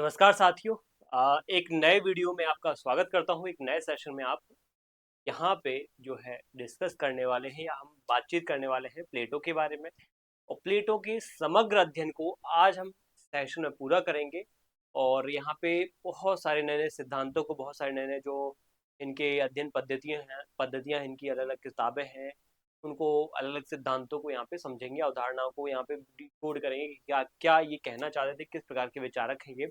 नमस्कार साथियों। एक नए वीडियो में आपका स्वागत करता हूं। एक नए सेशन में आप यहाँ पे जो है डिस्कस करने वाले हैं या हम बातचीत करने वाले हैं प्लेटो के बारे में। और प्लेटो के समग्र अध्ययन को आज हम सेशन में पूरा करेंगे। और यहाँ पे बहुत सारे नए नए सिद्धांतों को, बहुत सारे नए नए जो इनके अध्ययन पद्धतियाँ इनकी अलग अलग किताबें हैं, उनको अलग अलग सिद्धांतों को यहाँ पे समझेंगे, अवधारणाओं को यहाँ पे डिकोड करेंगे कि क्या क्या ये कहना चाहते थे, किस प्रकार के विचारक हैं ये।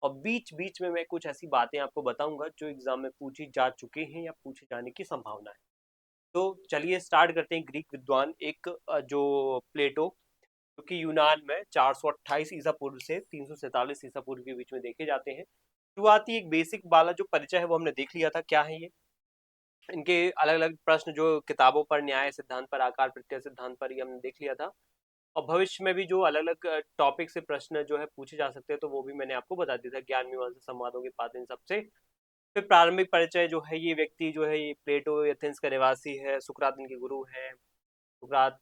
और बीच बीच में मैं कुछ ऐसी बातें आपको बताऊंगा जो एग्जाम में पूछी जा चुकी हैं या पूछे जाने की संभावना है। तो चलिए स्टार्ट करते हैं। ग्रीक विद्वान एक जो प्लेटो, जो कि यूनान में 428 ईसा पूर्व से 347 ईसा पूर्व के बीच में देखे जाते हैं। शुरुआती एक बेसिक वाला जो परिचय है वो हमने देख लिया था, क्या है ये। इनके अलग अलग प्रश्न जो किताबों पर, न्याय सिद्धांत पर, आकार प्रत्यय सिद्धांत पर, ये हमने देख लिया था। और भविष्य में भी जो अलग अलग टॉपिक से प्रश्न जो है पूछे जा सकते हैं, तो वो भी मैंने आपको बता दिया था। ज्ञान मीमांसा संवादों के पाठ इन सबसे। फिर प्रारंभिक परिचय जो है, ये व्यक्ति जो है ये प्लेटो एथेंस का निवासी है, सुकरात इनके गुरु हैं। सुकरात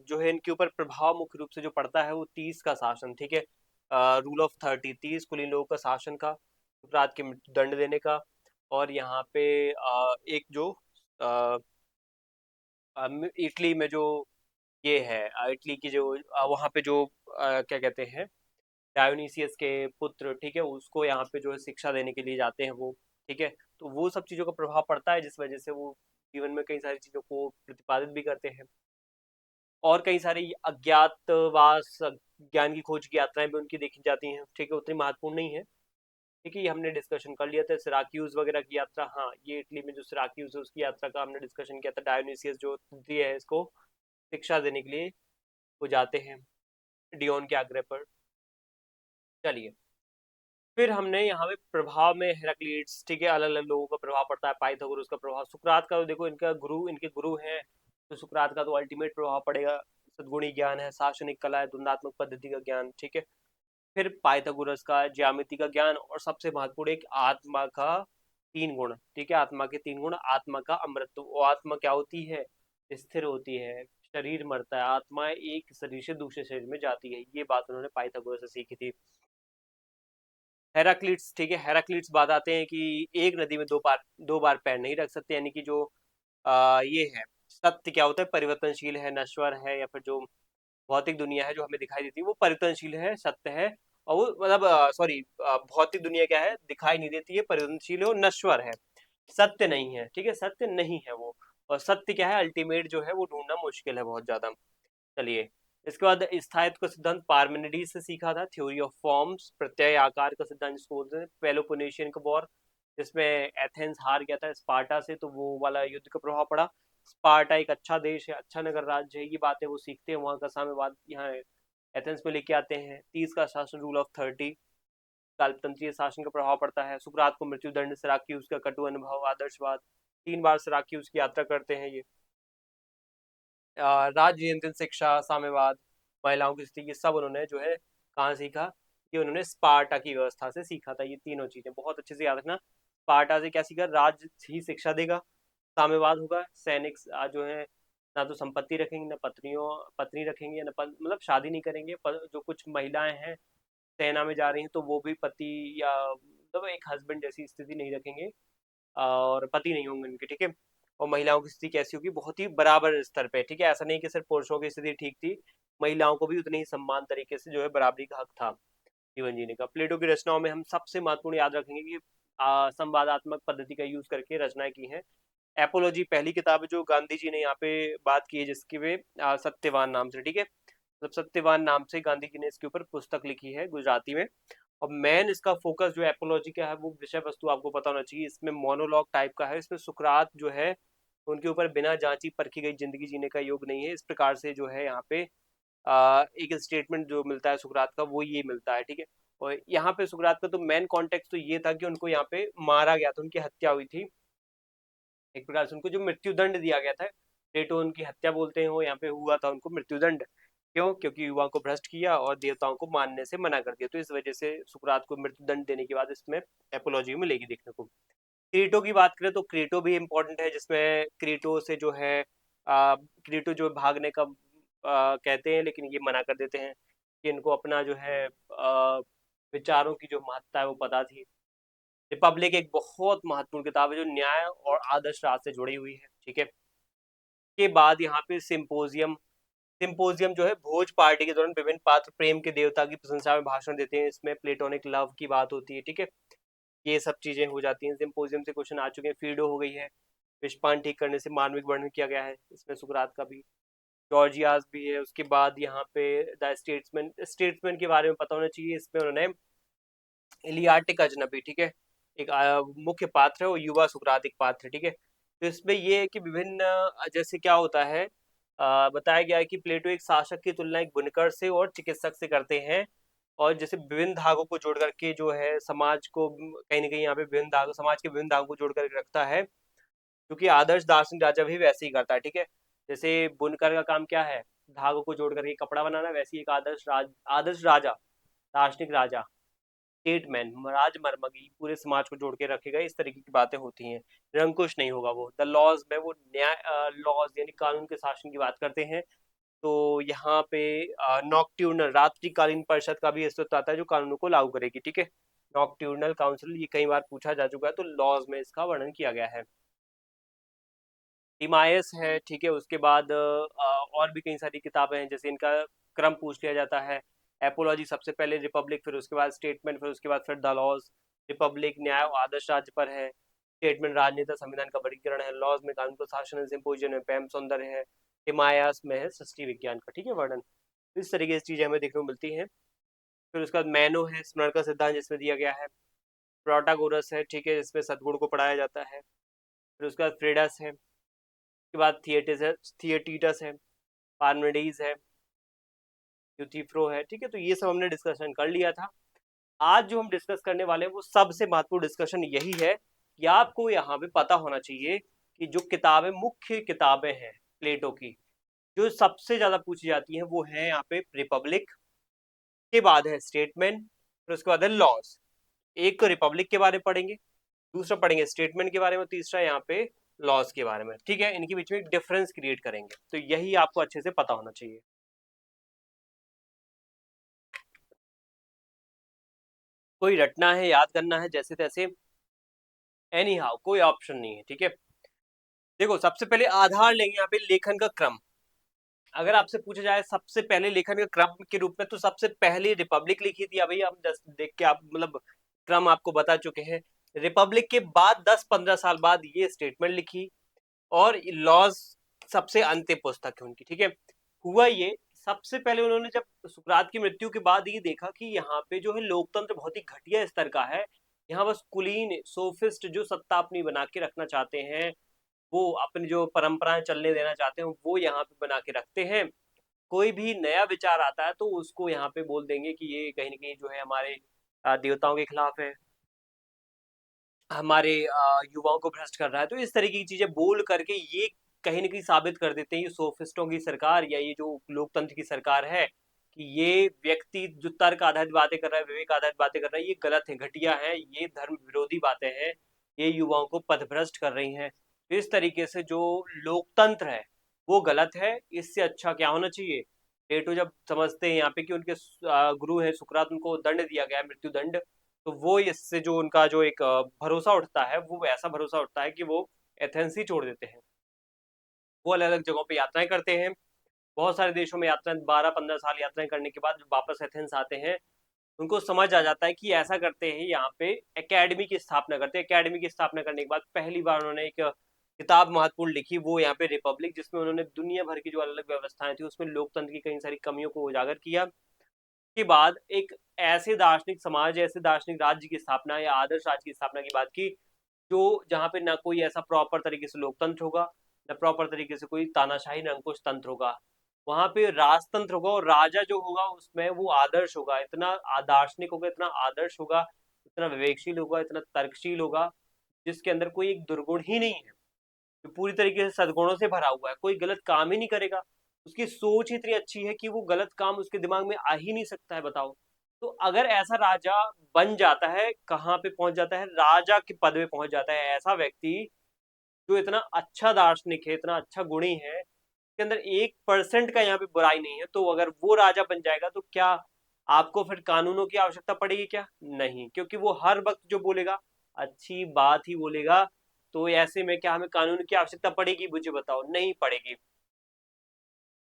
जो है इनके ऊपर प्रभाव मुख्य रूप से जो पड़ता है वो 30 का शासन, ठीक है। रूल ऑफ 30, 30 कुलीन लोगों का शासन का, सुकरात के मृत्यु दंड देने का। और यहाँ पे एक जो इटली में जो ये है, इटली की जो वहाँ पे जो क्या कहते हैं, डायोनीसियस के पुत्र, ठीक है, उसको यहाँ पे जो है शिक्षा देने के लिए जाते हैं वो, ठीक है। तो वो सब चीज़ों का प्रभाव पड़ता है, जिस वजह से वो जीवन में कई सारी चीज़ों को प्रतिपादित भी करते हैं। और कई सारी अज्ञातवास, ज्ञान की खोज की यात्राएं भी उनकी देखी जाती हैं, ठीक है, उतनी महत्वपूर्ण नहीं है। ठीक है, ये हमने डिस्कशन कर लिया था। सिराक्यूज वगैरह की यात्रा, हाँ, ये इटली में जो सिराक्यूज है उसकी यात्रा का हमने डिस्कशन किया था। डायोनीसियस जो द्वितीय है, इसको शिक्षा देने के लिए वो जाते हैं डियोन के आग्रह पर। चलिए, फिर हमने यहाँ पे प्रभाव में हेराक्लीट्स, ठीक है, अलग अलग लोगों का प्रभाव पड़ता है। पाइथागोरस का प्रभाव, सुकरात का तो देखो इनके गुरु हैं, तो सुकरात का तो अल्टीमेट प्रभाव पड़ेगा। सद्गुणी ज्ञान है, शासनिक कला है, द्वंदात्मक पद्धति का ज्ञान, ठीक है। फिर पाइथागोरस का ज्यामिति का ज्ञान, और सबसे महत्वपूर्ण एक आत्मा का 3 गुण, ठीक है, आत्मा के 3 गुण। आत्मा का अमृत, वो आत्मा क्या होती है, स्थिर होती है, शरीर मरता है, आत्मा एक शरीर से दूसरे शरीर में जाती है। ये बात उन्होंने पाइथागोरस से सीखी थी। हेराक्लिट्स, ठीक है, हेराक्लिट्स बताते हैं कि एक नदी में दो बार पैर नहीं रख सकते, यानी कि जो ये है, सत्य क्या होता है, परिवर्तनशील है, नश्वर है, या फिर जो भौतिक दुनिया है जो हमें दिखाई देती है वो परिवर्तनशील है, सत्य है। और वो मतलब सॉरी, भौतिक दुनिया क्या है, दिखाई नहीं देती है, परिवर्तनशील है और नश्वर है, सत्य नहीं है, ठीक है, सत्य नहीं है वो। और सत्य क्या है, अल्टीमेट जो है वो ढूंढना मुश्किल है बहुत ज्यादा। चलिए, इसके बाद स्थायित्व का सिद्धांत पार्मेनिडीज से सीखा था। थ्योरी ऑफ फॉर्म्स, प्रत्यय आकार का सिद्धांत जिसको बोलते हैं। पेलोपोनेशियन का वॉर, जिसमें एथेंस हार गया था स्पार्टा से, तो वो वाला युद्ध का प्रभाव पड़ा। स्पार्टा एक अच्छा देश है, अच्छा नगर राज्य है, ये बातें वो सीखते हैं, वहाँ का साम्यवाद यहाँ एथेंस में लेके आते हैं। 30 का शासन, रूल ऑफ 30, कालतंत्रीय शासन का प्रभाव पड़ता है। सुकरात को मृत्युदंड, सिराक्यूज का कटु अनुभव, आदर्शवाद, 3 बार सिराक्यूज की यात्रा करते हैं ये। राज्य नियंत्रण शिक्षा, साम्यवाद, महिलाओं की स्थिति, ये सब उन्होंने जो है कहाँ सीखा, ये उन्होंने स्पार्टा की व्यवस्था से सीखा था। ये तीनों चीजें बहुत अच्छे से याद रखना। स्पार्टा से क्या सीखा, राज्य ही शिक्षा देगा, साम्यवाद होगा, सैनिक जो है ना तो संपत्ति रखेंगे, ना पत्नी रखेंगे, ना मतलब शादी नहीं करेंगे। जो कुछ महिलाएं हैं सेना में जा रही हैं, तो वो भी पति या मतलब एक हस्बैंड जैसी स्थिति नहीं रखेंगे, और पति नहीं होंगे उनके, ठीक है। और महिलाओं की स्थिति कैसी होगी, बहुत ही बराबर स्तर पे, ठीक है, ऐसा नहीं कि सिर्फ पुरुषों की स्थिति ठीक थी, महिलाओं को भी उतने ही समान तरीके से जो है बराबरी का हक था जीवन जीने का। प्लेटो की रचनाओं में हम सबसे महत्वपूर्ण याद रखेंगे कि संवादात्मक पद्धति का यूज करके रचनाएं की हैं। एपोलॉजी पहली किताब है जो गांधी जी ने यहाँ पे बात की है, जिसके वे सत्यवान नाम से, ठीक है, मतलब सत्यवान नाम से गांधी जी ने इसके ऊपर पुस्तक लिखी है गुजराती में। और मेन इसका फोकस जो एपोलॉजी का है, वो विषय वस्तु आपको पता होना चाहिए। इसमें मोनोलॉग टाइप का है, इसमें सुकरात जो है उनके ऊपर बिना जांची परखी गई जिंदगी जीने का योग नहीं है। इस प्रकार से जो है यहाँ पे एक स्टेटमेंट जो मिलता है सुकरात का, वो ये मिलता है, ठीक है। और यहाँ पे सुकरात का तो मेन कॉन्टेक्स्ट तो ये था कि उनको यहाँ पे मारा गया था, उनकी हत्या हुई थी, एक प्रकार से उनको जो मृत्यु दंड दिया गया था, प्लेटो उनकी हत्या बोलते हैं, वो यहाँ पे हुआ था उनको मृत्युदंड। क्यों, क्योंकि युवा को भ्रष्ट किया और देवताओं को मानने से मना कर दिया, तो इस वजह से सुकरात को मृत्युदंड देने के बाद इसमें एपोलॉजी में मिलेगी देखने को। क्रीटो की बात करें तो क्रीटो भी इम्पोर्टेंट है, जिसमें क्रीटो से जो है क्रीटो जो भागने का कहते हैं, लेकिन ये मना कर देते हैं कि इनको अपना जो है विचारों की जो महत्ता है वो पता थी। रिपब्लिक एक बहुत महत्वपूर्ण किताब है जो न्याय और आदर्श राज से जुड़ी हुई है, ठीक है। के बाद यहाँ पे सिंपोजियम, सिंपोजियम जो है भोज पार्टी के दौरान विभिन्न पात्र प्रेम के देवता की प्रशंसा में भाषण देते हैं, इसमें प्लेटोनिक लव की बात होती है, ठीक है। ये सब चीजें हो जाती हैं। सिंपोजियम से क्वेश्चन आ चुके हैं। फीडो हो गई है, विषपान ठीक करने से मानविक वर्णन किया गया है, इसमें सुकरात का भी। जॉर्जियास भी है। उसके बाद यहाँ पे द स्टेट्समैन, स्टेट्समैन के बारे में पता होना चाहिए। इसमें उन्होंने इलियाटिक अजनबी, ठीक है, एक मुख्य पात्र है, वो युवा सुकरातिक पात्र, ठीक है। तो इसमें ये है कि विभिन्न जैसे क्या होता है, बताया गया है कि प्लेटो एक शासक की तुलना एक बुनकर से और चिकित्सक से करते हैं, और जैसे विभिन्न धागों को जोड़ करके जो है समाज को कहीं ना कहीं यहाँ पे विभिन्न धागों, समाज के विभिन्न धागों को जोड़ करके रखता है, क्योंकि आदर्श दार्शनिक राजा भी वैसे ही करता है, ठीक है। जैसे बुनकर का काम क्या है, धागों को जोड़ करके कपड़ा बनाना, वैसे ही एक आदर्श राजा, दार्शनिक राजा, स्टेटमैन, राजमर्मगी पूरे समाज को जोड़ के रखेगा। इस तरीके की बातें होती हैं। निरंकुश नहीं होगा वो। द लॉज में वो न्याय, लॉज यानी कानून के शासन की बात करते हैं। तो यहाँ पे नॉकट्यूर्नल, रात्रिकालीन परिषद का भी अस्तित्व आता है जो कानूनों को लागू करेगी, ठीक है। नॉकट्यूर्नल काउंसिल, ये कई बार पूछा जा चुका है, तो लॉज में इसका वर्णन किया गया है। हिमायस है, ठीक है। उसके बाद और भी कई सारी किताबें हैं, जैसे इनका क्रम पूछ लिया जाता है। एपोलॉजी सबसे पहले, रिपब्लिक, फिर उसके बाद स्टेटमेंट, फिर उसके बाद फिर द लॉज। रिपब्लिक न्याय और आदर्श राज्य पर है। स्टेटमेंट राजनीति संविधान का वर्गीकरण है। लॉज में कानून प्रशासन है। सिम्पोजियम में पैम सौंदर्य है। हिमायस में है सृष्टि विज्ञान का, ठीक है, वर्णन। इस तरीके से चीजें हमें देखने को मिलती हैं। फिर उसके बाद मैनो है, स्मरण का सिद्धांत जिसमें दिया गया है। प्रोटागोरस है, ठीक है, जिसमें सदगुण को पढ़ाया जाता है। फिर उसके बाद फ्रेडस है। उसके बाद थिएटिस है, थिएटीटस है। पार्मेडीज है, यूथिफ्रो है, ठीक है। तो ये सब हमने डिस्कशन कर लिया था। आज जो हम डिस्कस करने वाले हैं वो सबसे महत्वपूर्ण डिस्कशन यही है कि आपको यहाँ पे पता होना चाहिए कि जो किताबें, मुख्य किताबें हैं प्लेटो की, जो सबसे ज्यादा पूछी जाती हैं, वो है यहाँ पे रिपब्लिक, के बाद है स्टेटमेंट, फिर उसके बाद है लॉज। एक तो रिपब्लिक के बारे में पढ़ेंगे, दूसरा पढ़ेंगे स्टेटमेंट के बारे में, तीसरा यहाँ पे लॉज के बारे में, ठीक है। इनके बीच में एक डिफरेंस क्रिएट करेंगे, तो यही आपको अच्छे से पता होना चाहिए। कोई रटना है, याद करना है, जैसे तैसे, एनी हाउ, कोई ऑप्शन नहीं है, ठीक है। देखो, सबसे पहले आधार लेंगे यहाँ पे लेखन का क्रम। अगर आपसे पूछा जाए सबसे पहले लेखन के क्रम के रूप में, तो सबसे पहले रिपब्लिक लिखी थी। अभी हम जस्ट देख के आप मतलब क्रम आपको बता चुके हैं। रिपब्लिक के बाद 10-15 साल बाद ये स्टेटमेंट लिखी, और लॉज सबसे अंतिम पुस्तक है उनकी, ठीक है। हुआ ये, सबसे पहले उन्होंने जब सुकरात की मृत्यु के बाद ये देखा कि यहाँ पे जो है लोकतंत्र बहुत ही घटिया स्तर का है। यहाँ बस कुलीन सोफिस्ट जो सत्ता अपनी बना के रखना चाहते हैं, वो अपनी जो परंपराएं चलने देना चाहते हैं, वो यहाँ पे बना के रखते हैं। कोई भी नया विचार आता है तो उसको यहाँ पे बोल देंगे कि ये कहीं ना कहीं जो है हमारे देवताओं के खिलाफ है, हमारे युवाओं को भ्रष्ट कर रहा है। तो इस तरीके की चीजें बोल करके ये कहीं ना कहीं साबित कर देते हैं, ये सोफिस्टों की सरकार या ये जो लोकतंत्र की सरकार है, कि ये व्यक्ति जो तर्क आधारित बातें कर रहा है, विवेक आधारित बातें कर रहा है, ये गलत है, घटिया है, ये धर्म विरोधी बातें हैं, ये युवाओं को पथभ्रष्ट कर रही हैं। तो इस तरीके से जो लोकतंत्र है वो गलत है। इससे अच्छा क्या होना चाहिए, प्लेटो जब समझते हैं यहाँ पे कि उनके गुरु है सुकरात, उनको दंड दिया गया है, मृत्यु दंड, तो वो इससे जो उनका जो एक भरोसा उठता है, वो ऐसा भरोसा उठता है कि वो एथेंस ही छोड़ देते हैं। वो अलग अलग जगहों पे यात्राएं करते हैं, बहुत सारे देशों में यात्राएं, 12-15 साल यात्राएं करने के बाद जब वापस एथेंस आते हैं, उनको समझ आ जाता है कि ऐसा करते हैं, यहाँ पे एकेडमी की स्थापना करते हैं। एकेडमी की स्थापना करने के बाद पहली बार उन्होंने एक किताब महत्वपूर्ण लिखी, वो यहाँ पे रिपब्लिक, जिसमें उन्होंने दुनिया भर की जो अलग अलग व्यवस्थाएं थी उसमें लोकतंत्र की कई सारी कमियों को उजागर किया। के बाद एक ऐसे दार्शनिक समाज, ऐसे दार्शनिक राज्य की स्थापना या आदर्श राज्य की स्थापना की बात की, जो जहाँ पे ना कोई ऐसा प्रॉपर तरीके से लोकतंत्र होगा, ना प्रॉपर तरीके से कोई तानाशाही निरंकुश तंत्र होगा। वहां पे राजतंत्र होगा, और राजा जो होगा उसमें वो आदर्श होगा, इतना दार्शनिक होगा, इतना आदर्श होगा, इतना विवेकशील होगा, इतना तर्कशील होगा, जिसके अंदर कोई एक दुर्गुण ही नहीं है, जो पूरी तरीके से सद्गुणों से भरा हुआ है, कोई गलत काम ही नहीं करेगा। उसकी सोच इतनी अच्छी है कि वो गलत काम उसके दिमाग में आ ही नहीं सकता है, बताओ। तो अगर ऐसा राजा बन जाता है, कहाँ पे पहुंच जाता है, राजा के पद पे पहुंच जाता है ऐसा व्यक्ति, जो इतना अच्छा दार्शनिक है, इतना अच्छा गुणी है, के अंदर 1% का यहाँ पे बुराई नहीं है, तो अगर वो राजा बन जाएगा तो क्या आपको फिर कानूनों की आवश्यकता पड़ेगी क्या? नहीं, क्योंकि वो हर वक्त जो बोलेगा अच्छी बात ही बोलेगा। तो ऐसे में क्या हमें कानून की आवश्यकता पड़ेगी? मुझे बताओ, नहीं पड़ेगी।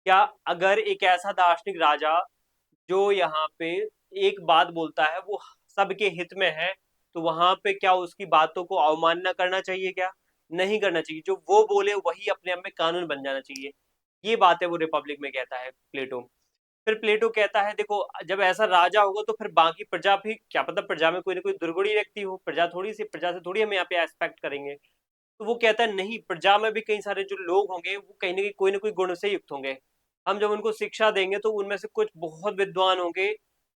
क्या अगर एक ऐसा दार्शनिक राजा जो यहाँ पे एक बात बोलता है वो सबके हित में है, तो वहां पे क्या उसकी बातों को अवमानना करना चाहिए क्या? नहीं करना चाहिए। जो वो बोले वही अपने आप में कानून बन जाना चाहिए। ये बात है वो रिपब्लिक में कहता है प्लेटो। फिर प्लेटो कहता है देखो, जब ऐसा राजा होगा तो फिर बाकी प्रजा भी, क्या पता प्रजा में कोई ना कोई दुर्गुणी व्यक्ति हो, प्रजा से थोड़ी हम यहाँ पे एक्सपेक्ट करेंगे। तो वो कहता है नहीं, प्रजा में भी कई सारे जो लोग होंगे वो कहीं ना कोई गुण से युक्त होंगे। हम जब उनको शिक्षा देंगे तो उनमें से कुछ बहुत विद्वान होंगे,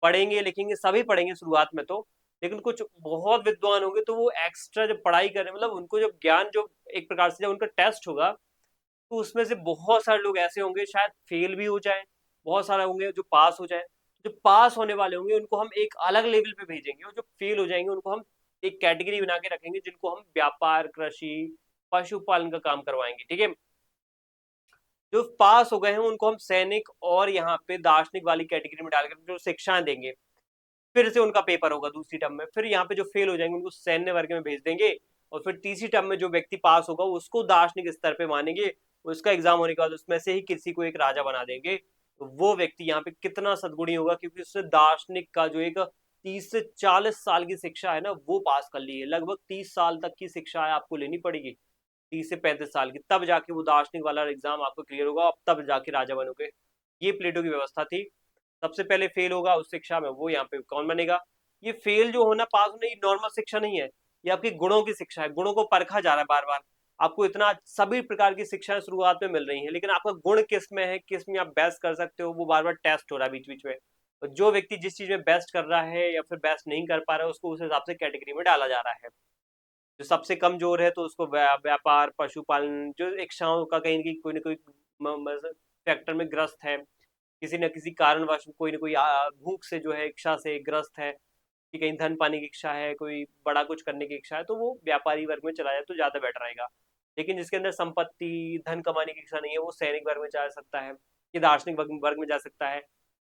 पढ़ेंगे लिखेंगे सभी पढ़ेंगे शुरुआत में तो, लेकिन कुछ बहुत विद्वान होंगे तो वो एक्स्ट्रा जब पढ़ाई करें, मतलब उनको जब ज्ञान जो एक प्रकार से जब उनका टेस्ट होगा, तो उसमें से बहुत सारे लोग ऐसे होंगे शायद फेल भी हो जाए, बहुत सारे होंगे जो पास हो जाए। जो पास होने वाले होंगे उनको हम एक अलग लेवल पे भेजेंगे, और जो फेल हो जाएंगे उनको हम एक कैटेगरी बना के रखेंगे, जिनको हम व्यापार, कृषि, पशुपालन का काम करवाएंगे। ठीक है। जो पास हो गए हैं उनको हम सैनिक और यहाँ पे दार्शनिक वाली कैटेगरी में डालकर जो शिक्षाएं देंगे। फिर से उनका पेपर होगा दूसरी टर्म में, फिर यहाँ पे जो फेल हो जाएंगे उनको सैन्य वर्ग में भेज देंगे। और फिर तीसरी टर्म में जो व्यक्ति पास होगा उसको दार्शनिक स्तर पे मानेंगे। उसका एग्जाम होने के बाद उसमें से ही किसी को एक राजा बना देंगे। तो वो व्यक्ति यहाँ पे कितना सद्गुणी होगा, क्योंकि उसने दार्शनिक का जो एक 30 से 40 साल की शिक्षा है ना वो पास कर ली है। लगभग 30 साल तक की शिक्षा है आपको लेनी पड़ेगी, 30 से 35 साल की, तब जाके वो दार्शनिक वाला एग्जाम आपको क्लियर होगा, अब तब जाके राजा बनोगे। ये प्लेटो की व्यवस्था थी। सबसे पहले फेल होगा उस शिक्षा में वो यहाँ पे कौन बनेगा? ये फेल जो होना, पास होना, ये नॉर्मल शिक्षा नहीं है, ये आपकी गुणों की शिक्षा है। गुणों को परखा जा रहा है बार बार। आपको इतना सभी प्रकार की शिक्षाएं शुरुआत में मिल रही है, लेकिन आपका गुण किस में है, किस में आप बेस्ट कर सकते हो, वो बार बार टेस्ट हो रहा है बीच बीच में। और जो व्यक्ति जिस चीज में बेस्ट कर रहा है या फिर बेस्ट नहीं कर पा रहा है उसको उस हिसाब से कैटेगरी में डाला जा रहा है। जो सबसे कमजोर है तो उसको व्यापार, पशुपालन, जो इच्छाओं का कहीं ना कोई फैक्टर में ग्रस्त है, किसी न किसी कारणवश कोई ना कोई भूख से जो है इच्छा से ग्रस्त है, कि कहीं धन पाने की इच्छा है, कोई बड़ा कुछ करने की इच्छा है, तो वो व्यापारी वर्ग में चला जाए तो ज्यादा बेटर रहेगा। लेकिन जिसके अंदर संपत्ति, धन कमाने की इच्छा नहीं है, वो सैनिक वर्ग में जा सकता है, ये दार्शनिक वर्ग में जा सकता है।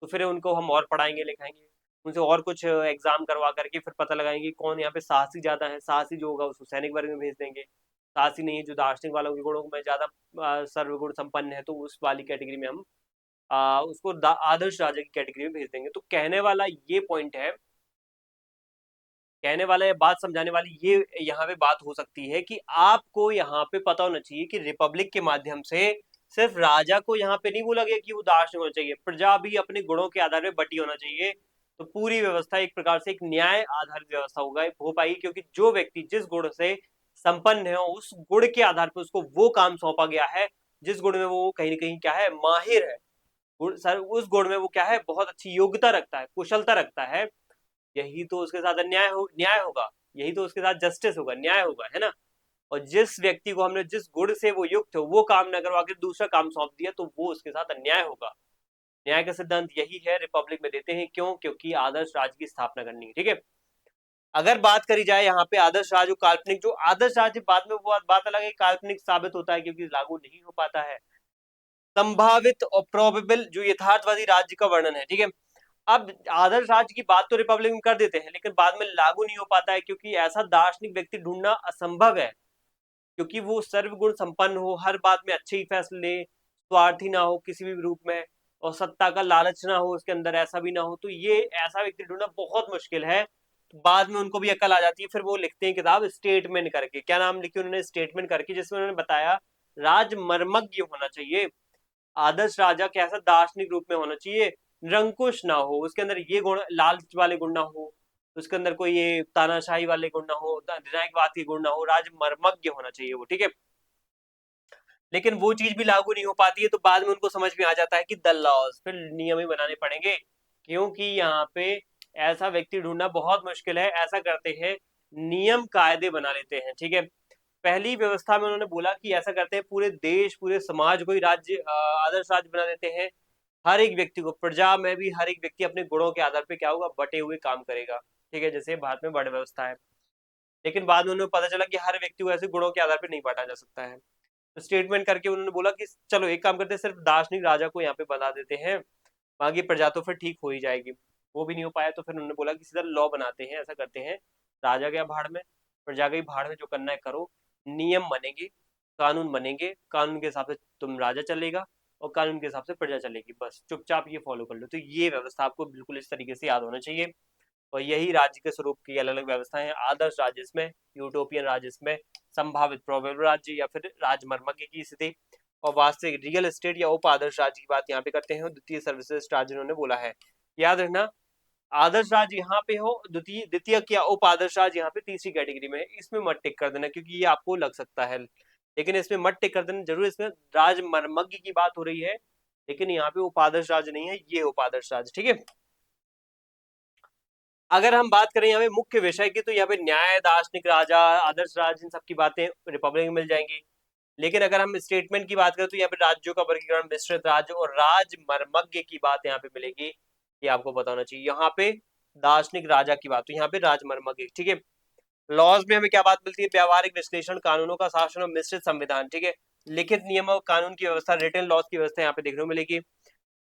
तो फिर उनको हम और पढ़ाएंगे लिखाएंगे, उनसे और कुछ एग्जाम करवा करके फिर पता लगाएंगे कौन यहाँ पे साहसी ज्यादा है। साहसी जो होगा उसको सैनिक वर्ग में भेज देंगे। साहसी नहीं है, जो दार्शनिक वालों के गुणों में ज्यादा सर्वगुण संपन्न है, तो उस वाली कैटेगरी में हम उसको आदर्श राजा की कैटेगरी में भेज देंगे। तो कहने वाला ये पॉइंट है, कहने वाला ये बात समझाने वाली ये यहाँ पे बात हो सकती है कि आपको यहाँ पे पता होना चाहिए कि रिपब्लिक के माध्यम से सिर्फ राजा को यहाँ पे नहीं बोला गया कि वो दार्शनिक होना चाहिए, प्रजा भी अपने गुणों के आधार पे बटी होना चाहिए। तो पूरी व्यवस्था एक प्रकार से एक न्याय आधारित व्यवस्था होगा हो पाएगी, क्योंकि जो व्यक्ति जिस गुण से संपन्न है उस गुण के आधार पर उसको वो काम सौंपा गया है जिस गुण में वो कहीं ना कहीं क्या है, माहिर है। सर उस गुण में वो क्या है, बहुत अच्छी योग्यता रखता है, कुशलता रखता है। यही तो उसके साथ न्याय होगा, यही तो उसके साथ जस्टिस होगा, न्याय होगा, है ना। और जिस व्यक्ति को हमने जिस गुण से वो युक्त है वो काम न करवा के दूसरा काम सौंप दिया तो वो उसके साथ अन्याय होगा। न्याय का सिद्धांत यही है, रिपब्लिक में देते हैं। क्यों? क्योंकि आदर्श राज्य की स्थापना करनी है। ठीक है। अगर बात करी जाए यहाँ पे आदर्श राज्य काल्पनिक, जो आदर्श राज्य बाद में वो बात अलग है, काल्पनिक साबित होता है क्योंकि लागू नहीं हो पाता है। संभावित और प्रोबेबल जो यथार्थवादी राज्य का वर्णन है। ठीक है। अब आदर्श राज्य की बात तो रिपब्लिक में कर देते हैं, लेकिन बाद में लागू नहीं हो पाता है क्योंकि ऐसा दार्शनिक व्यक्ति ढूंढना असंभव है। क्योंकि वो सर्वगुण संपन्न हो, हर बात में अच्छे ही फैसले ले, स्वार्थी ना हो किसी भी रूप में, और सत्ता का लालच ना हो उसके अंदर, ऐसा भी ना हो, तो ये ऐसा व्यक्ति ढूंढना बहुत मुश्किल है। तो बाद में उनको भी अकल आ जाती है, फिर वो लिखते हैं किताब स्टेटमेंट करके। क्या नाम लिखी उन्होंने? स्टेटमेंट करके, जिसमें उन्होंने बताया राजमर्मज्ञ होना चाहिए। आदर्श राजा कैसा दार्शनिक रूप में होना चाहिए, निरंकुश ना हो, उसके अंदर ये गुण, लालच वाले गुण ना हो, उसके अंदर कोई ये तानाशाही वाले गुण ना हो, निर्णायकवाद के गुण ना हो, राजमर्मज्ञ होना चाहिए वो। ठीक है। लेकिन वो चीज भी लागू नहीं हो पाती है, तो बाद में उनको समझ में आ जाता है कि द लॉज, फिर नियम ही बनाने पड़ेंगे, क्योंकि यहाँ पे ऐसा व्यक्ति ढूंढना बहुत मुश्किल है। ऐसा करते हैं, नियम कायदे बना लेते हैं। ठीक है। पहली व्यवस्था में उन्होंने बोला कि ऐसा करते हैं, पूरे देश पूरे समाज को ही राज्य, आदर्श राज्य बना देते हैं। हर एक व्यक्ति को, प्रजा में भी हर एक व्यक्ति अपने गुणों के आधार पे क्या होगा, बटे हुए काम करेगा। ठीक है, जैसे भारत में वर्ण व्यवस्था है। लेकिन बाद में उन्हें पता चला कि हर व्यक्ति को ऐसे गुणों के आधार पे नहीं बांटा जा सकता है। तो स्टेटमेंट करके उन्होंने बोला कि चलो एक काम करते हैं, सिर्फ दार्शनिक राजा को यहाँ पे बना देते हैं, बाकी प्रजा तो फिर ठीक हो ही जाएगी। वो भी नहीं हो पाया, तो फिर उन्होंने बोला कि सीधा लॉ बनाते हैं, ऐसा करते हैं, राजा गया भाड़ में, प्रजा गई भाड़ में, जो करना है करो, नियम बनेंगे, कानून बनेंगे, कानून के हिसाब से तुम राजा चलेगा और कानून के हिसाब से प्रजा चलेगी, बस चुपचाप ये फॉलो कर लो। तो ये व्यवस्था आपको बिल्कुल इस तरीके से याद होना चाहिए। और यही राज्य के स्वरूप की अलग अलग व्यवस्थाएं हैं। आदर्श राज्य इसमें, यूटोपियन राज्य इसमें, संभावित प्रोबेबल राज्य या फिर राजमर्मज्ञ की स्थिति, और वास्तविक रियल एस्टेट या उप आदर्श राज्य की बात यहाँ पे करते हैं। द्वितीय सर्वश्रेष्ठ राज्य उन्होंने बोला है, याद रखना। आदर्श राज्य यहाँ पे हो, द्वितीय द्वितीय क्या उप आदर्श राज्य यहाँ पे तीसरी कैटेगरी में है, इसमें मत टिक कर देना क्योंकि ये आपको लग सकता है, लेकिन इसमें मत टिक कर देना जरूर। इसमें राजमर्मज्ञ की बात हो रही है, लेकिन यहाँ पे उपादर्श राज्य नहीं है, ये उपादर्श राज्य, ठीक है। अगर हम बात करें यहाँ पे मुख्य विषय की, तो यहाँ पे न्याय, दार्शनिक, राजा, आदर्श राज्य, इन सब की बातें रिपब्लिक में मिल जाएंगी। लेकिन अगर हम स्टेटमेंट की बात करें तो यहाँ पे राज्यों का वर्गीकरण, मिश्रित राज्य और राजमर्मज्ञ की बात यहाँ पे मिलेगी, ये आपको पता होना चाहिए। यहाँ पे दार्शनिक, राजा की बात, तो यहाँ पे राजमर्मज्ञ, ठीक है। लॉज में हमें क्या बात मिलती है, व्यावहारिक विश्लेषण, कानूनों का शासन और मिश्रित संविधान, ठीक है। लिखित नियम और कानून की व्यवस्था, रिटन लॉज की व्यवस्था यहाँ पे देखने को मिलेगी।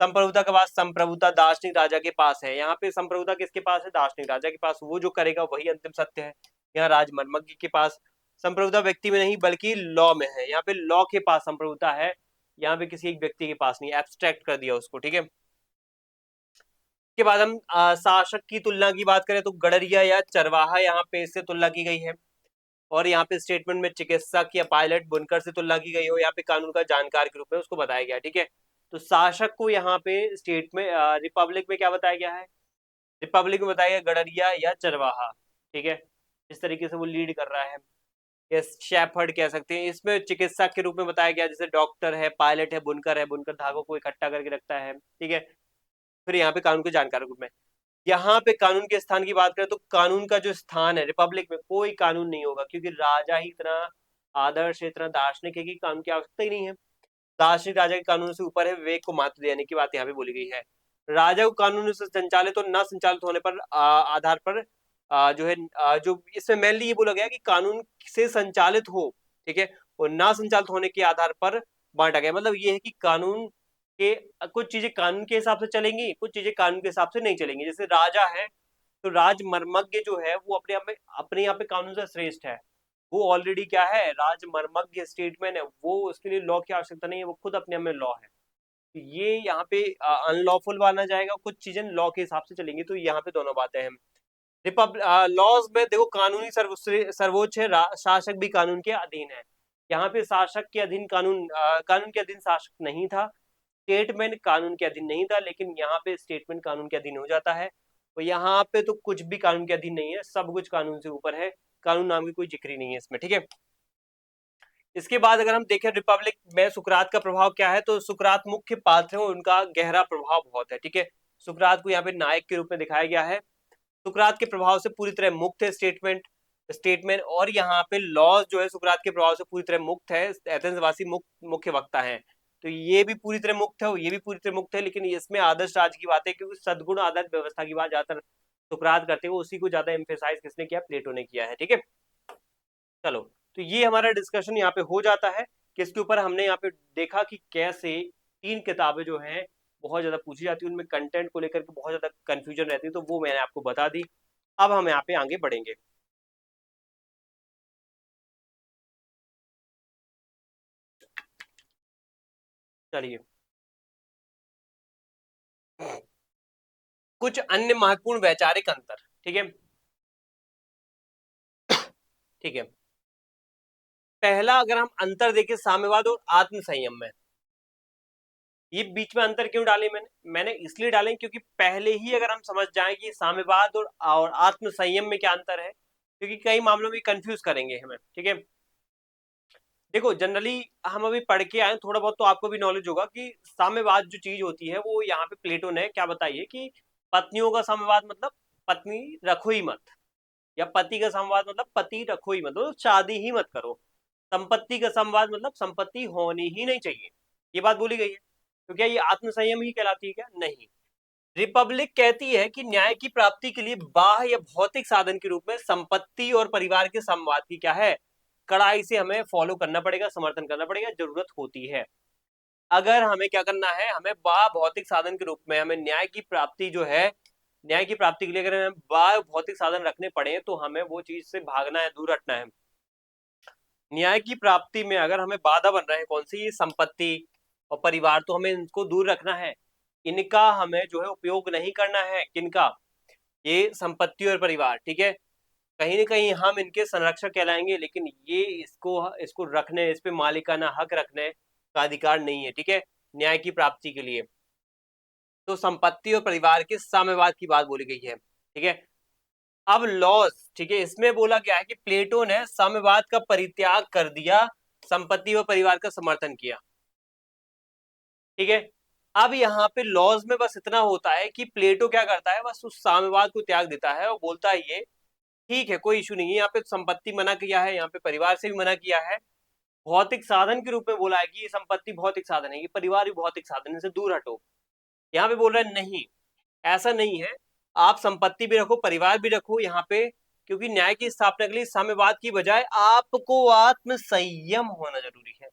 संप्रभुता का पास, संप्रभुता दार्शनिक राजा के पास है, यहाँ पे संप्रभुता किसके पास है, दार्शनिक राजा के पास, वो जो करेगा वही अंतिम सत्य है। यहाँ राजमर्मज्ञ के पास संप्रभुता व्यक्ति में नहीं बल्कि लॉ में है, यहाँ पे लॉ के पास संप्रभुता है, यहाँ पे किसी एक व्यक्ति के पास नहीं, एब्स्ट्रैक्ट कर दिया उसको, ठीक है। के बाद हम शासक की तुलना की बात करें तो गडरिया या चरवाहा यहाँ पे इससे तुलना की गई है, और यहाँ पे स्टेटमेंट में चिकित्सक या पायलट, बुनकर से तुलना की गई हो, यहाँ पे कानून का जानकार के रूप में उसको बताया गया, ठीक है। तो शासक को यहाँ पे स्टेट में रिपब्लिक में क्या बताया गया है, रिपब्लिक में बताया गया गडरिया या चरवाहा, ठीक है। इस तरीके से वो लीड कर रहा है, या शेफर्ड कह सकते हैं। इसमें चिकित्सक के रूप में बताया गया, जैसे डॉक्टर है, पायलट है, बुनकर धागों को इकट्ठा करके रखता है, ठीक है। फिर यहाँ पे कानून के जानकार के रूप में, यहाँ पे कानून के स्थान की बात करें तो कानून का जो स्थान है रिपब्लिक में, कोई कानून नहीं होगा क्योंकि राजा ही इतना आदर्श है, इतना दार्शनिक है कि कानून की आवश्यकता ही नहीं है। दार्शनिक राजा के कानून से ऊपर है, विवेक को महत्व देने की बात यहाँ पे बोली गई है। राजा को कानून से संचालित और न संचालित होने पर आधार पर जो है जो इसमें मेनली ये बोला गया कि कानून से संचालित हो, ठीक है, और ना संचालित होने के आधार पर बांटा गया। मतलब ये है कि कानून के कुछ चीजें कानून के हिसाब से चलेंगी, कुछ चीजें कानून के हिसाब से नहीं चलेंगी। जैसे राजा है तो राजमर्मज्ञ जो है वो अपने यहाँ पे कानून से श्रेष्ठ है, वो ऑलरेडी क्या है, राजमर्मज्ञ स्टेटमेंट है, वो उसके लिए लॉ की आवश्यकता नहीं है, वो खुद अपने में लॉ है। तो ये यहाँ पे अनलॉफुल माना जाएगा, कुछ चीजें लॉ के हिसाब से चलेंगी, तो यहाँ पे दोनों बातें हैं। लॉज में देखो कानूनी सर्वोच्च है, शासक भी कानून के अधीन है। यहाँ पे शासक के अधीन कानून के अधीन शासक नहीं था, स्टेटमेंट कानून के अधीन नहीं था, लेकिन यहाँ पे स्टेटमेंट कानून के अधीन हो जाता है। तो यहाँ पे तो कुछ भी कानून के अधीन नहीं है, सब कुछ कानून से ऊपर है, कानून नाम की कोई जिक्र नहीं है इसमें, ठीक है। इसके बाद अगर हम देखें रिपब्लिक में सुकरात का प्रभाव क्या है, तो सुकरात मुख्य पात्र है, उनका गहरा प्रभाव बहुत है, ठीक है। सुकरात को यहाँ पे नायक के रूप में दिखाया गया है। सुकरात के प्रभाव से पूरी तरह मुक्त है स्टेटमेंट और यहाँ पे लॉज जो है सुकरात के प्रभाव से पूरी तरह मुक्त है, एथेंस वासी मुख्य वक्ता है, तो ये भी पूरी तरह मुक्त है, ये भी पूरी तरह मुक्त है। लेकिन इसमें आदर्श राज्य की बात है क्योंकि सद्गुण आदर्श व्यवस्था की बात ज्यादातर सुकरात करते हुए, उसी को ज्यादा एम्फेसाइज किसने किया, प्लेटो ने किया है, ठीक है। चलो, तो ये हमारा डिस्कशन यहाँ पे हो जाता है, किसके ऊपर हमने यहाँ पे देखा कि कैसे 3 किताबें जो हैं बहुत ज्यादा पूछी जाती है, उनमें कंटेंट को लेकर के बहुत ज्यादा कंफ्यूजन रहती है, तो वो मैंने आपको बता दी। अब हम यहाँ पे आगे बढ़ेंगे। चलिए, कुछ अन्य महत्वपूर्ण वैचारिक अंतर, ठीक है, ठीक है। पहला अगर हम अंतर देखें साम्यवाद और आत्म संयम में, ये बीच में अंतर क्यों डाले मैंने इसलिए डाले क्योंकि पहले ही अगर हम समझ जाएं कि साम्यवाद और आत्म संयम में क्या अंतर है, क्योंकि कई मामलों में कंफ्यूज करेंगे हमें, ठीक है। देखो जनरली हम अभी पढ़ के आए, थोड़ा बहुत तो आपको भी नॉलेज होगा कि साम्यवाद जो चीज होती है वो यहाँ पे प्लेटो ने क्या बताई है कि पत्नियों का साम्यवाद मतलब पत्नी रखो ही मत, या पति का संवाद मतलब पति रखो ही मत, मतलब शादी ही मत करो। संपत्ति का संवाद मतलब संपत्ति होनी ही नहीं चाहिए, ये बात बोली गई है। तो क्या ये आत्म संयम ही कहलाती है क्या, नहीं। रिपब्लिक कहती है कि न्याय की प्राप्ति के लिए बाह्य या भौतिक साधन के रूप में संपत्ति और परिवार के संवाद की क्या है, कड़ाई से हमें फॉलो करना पड़ेगा, समर्थन करना पड़ेगा, जरूरत होती है। अगर हमें क्या करना है, हमें भौतिक साधन के रूप में हमें न्याय की प्राप्ति जो है न्याय की प्राप्ति के लिए अगर हमें बाह्य भौतिक साधन रखने पड़े तो हमें वो चीज से भागना है, दूर हटना है। न्याय की प्राप्ति में अगर हमें बाधा बन रहे हैं कौन सी, संपत्ति और परिवार, तो हमें इनको दूर रखना है। इनका हमें जो है उपयोग नहीं करना है। किनका, ये संपत्ति और परिवार, ठीक है। कहीं ना कहीं हम इनके संरक्षक कहलाएंगे, लेकिन ये इसको इसको रखने, इस पे मालिकाना हक रखने का अधिकार नहीं है, ठीक है, न्याय की प्राप्ति के लिए। तो संपत्ति और परिवार के साम्यवाद की बात बोली गई है, ठीक है। अब लॉज, ठीक है, इसमें बोला गया है कि प्लेटो ने साम्यवाद का परित्याग कर दिया, संपत्ति व परिवार का समर्थन किया, ठीक है। अब यहाँ पे लॉज में बस इतना होता है कि प्लेटो क्या करता है, बस उस साम्यवाद को त्याग देता है और बोलता है ये ठीक है, कोई इशू नहीं है, यहाँ पे संपत्ति मना किया है, यहाँ पे परिवार से भी मना किया है, भौतिक साधन के रूप में बोला है कि ये संपत्ति भौतिक साधन है, ये परिवार भी भौतिक साधन है, इनसे दूर हटो। यहाँ पे बोल रहे हैं नहीं, ऐसा नहीं है, आप संपत्ति भी रखो, परिवार भी रखो यहाँ पे, क्योंकि न्याय की स्थापना के लिए साम्यवाद की बजाय आपको आत्म संयम होना जरूरी है।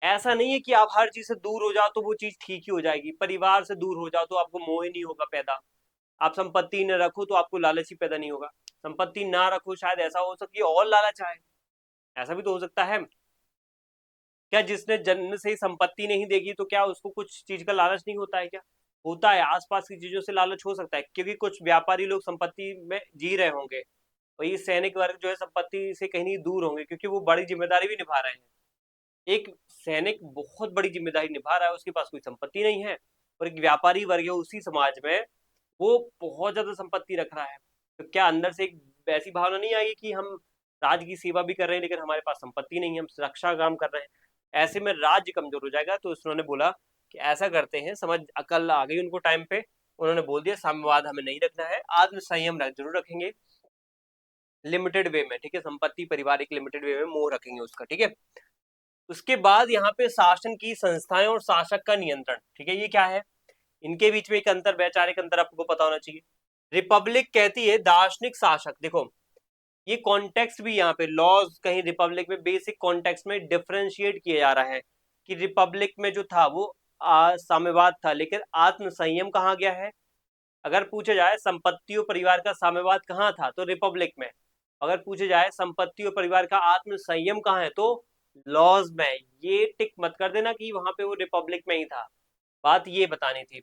ऐसा नहीं है कि आप हर चीज से दूर हो जाओ तो वो चीज ठीक ही हो जाएगी, परिवार से दूर हो जाओ तो आपको मोह ही नहीं होगा पैदा, आप संपत्ति न रखो तो आपको लालच ही पैदा नहीं होगा, संपत्ति ना रखो शायद ऐसा हो सके और लालच आए, ऐसा भी तो हो सकता है। क्या जिसने जन्म से ही संपत्ति नहीं देखी तो क्या उसको कुछ चीज का लालच नहीं होता है क्या, होता है, आसपास की चीजों से लालच हो सकता है, क्योंकि कुछ व्यापारी लोग संपत्ति में जी रहे होंगे, वही सैनिक वर्ग जो है संपत्ति से कहीं दूर होंगे, क्योंकि वो बड़ी जिम्मेदारी भी निभा रहे हैं। एक सैनिक बहुत बड़ी जिम्मेदारी निभा रहा है, उसके पास कोई संपत्ति नहीं है, और एक व्यापारी वर्ग है उसी समाज में, वो बहुत ज्यादा संपत्ति रख रहा है, तो क्या अंदर से एक ऐसी भावना नहीं आएगी कि हम राज्य की सेवा भी कर रहे हैं लेकिन हमारे पास संपत्ति नहीं है, हम रक्षा काम कर रहे हैं, ऐसे में राज्य कमजोर हो जाएगा। तो उन्होंने बोला कि ऐसा करते हैं, समझ अकल आ गई उनको टाइम पे, उन्होंने बोल दिया साम्यवाद हमें नहीं रखना है, आत्म संयम जरूर रखेंगे, लिमिटेड वे में, ठीक है, संपत्ति परिवार एक लिमिटेड वे में मोह रखेंगे उसका, ठीक है। उसके बाद यहाँ पे शासन की संस्थाएं और शासक का नियंत्रण, ठीक है, ये क्या है, इनके बीच में एक अंतर, वैचारिक अंतर आपको पता होना चाहिए। रिपब्लिक कहती है दार्शनिक शासक, देखो ये कॉन्टेक्स्ट भी यहाँ पे लॉज कहीं रिपब्लिक में बेसिक कॉन्टेक्स्ट में डिफरेंशिएट किया जा रहा है कि रिपब्लिक में जो था वो साम्यवाद था, लेकिन आत्म संयम कहाँ गया है। अगर पूछा जाए संपत्ति और परिवार का साम्यवाद कहाँ था तो रिपब्लिक में, अगर पूछे जाए संपत्ति और परिवार का आत्म संयम कहाँ है तो लॉज में। ये टिक मत कर देना कि वहां पे वो रिपब्लिक में ही था, बात ये बतानी थी।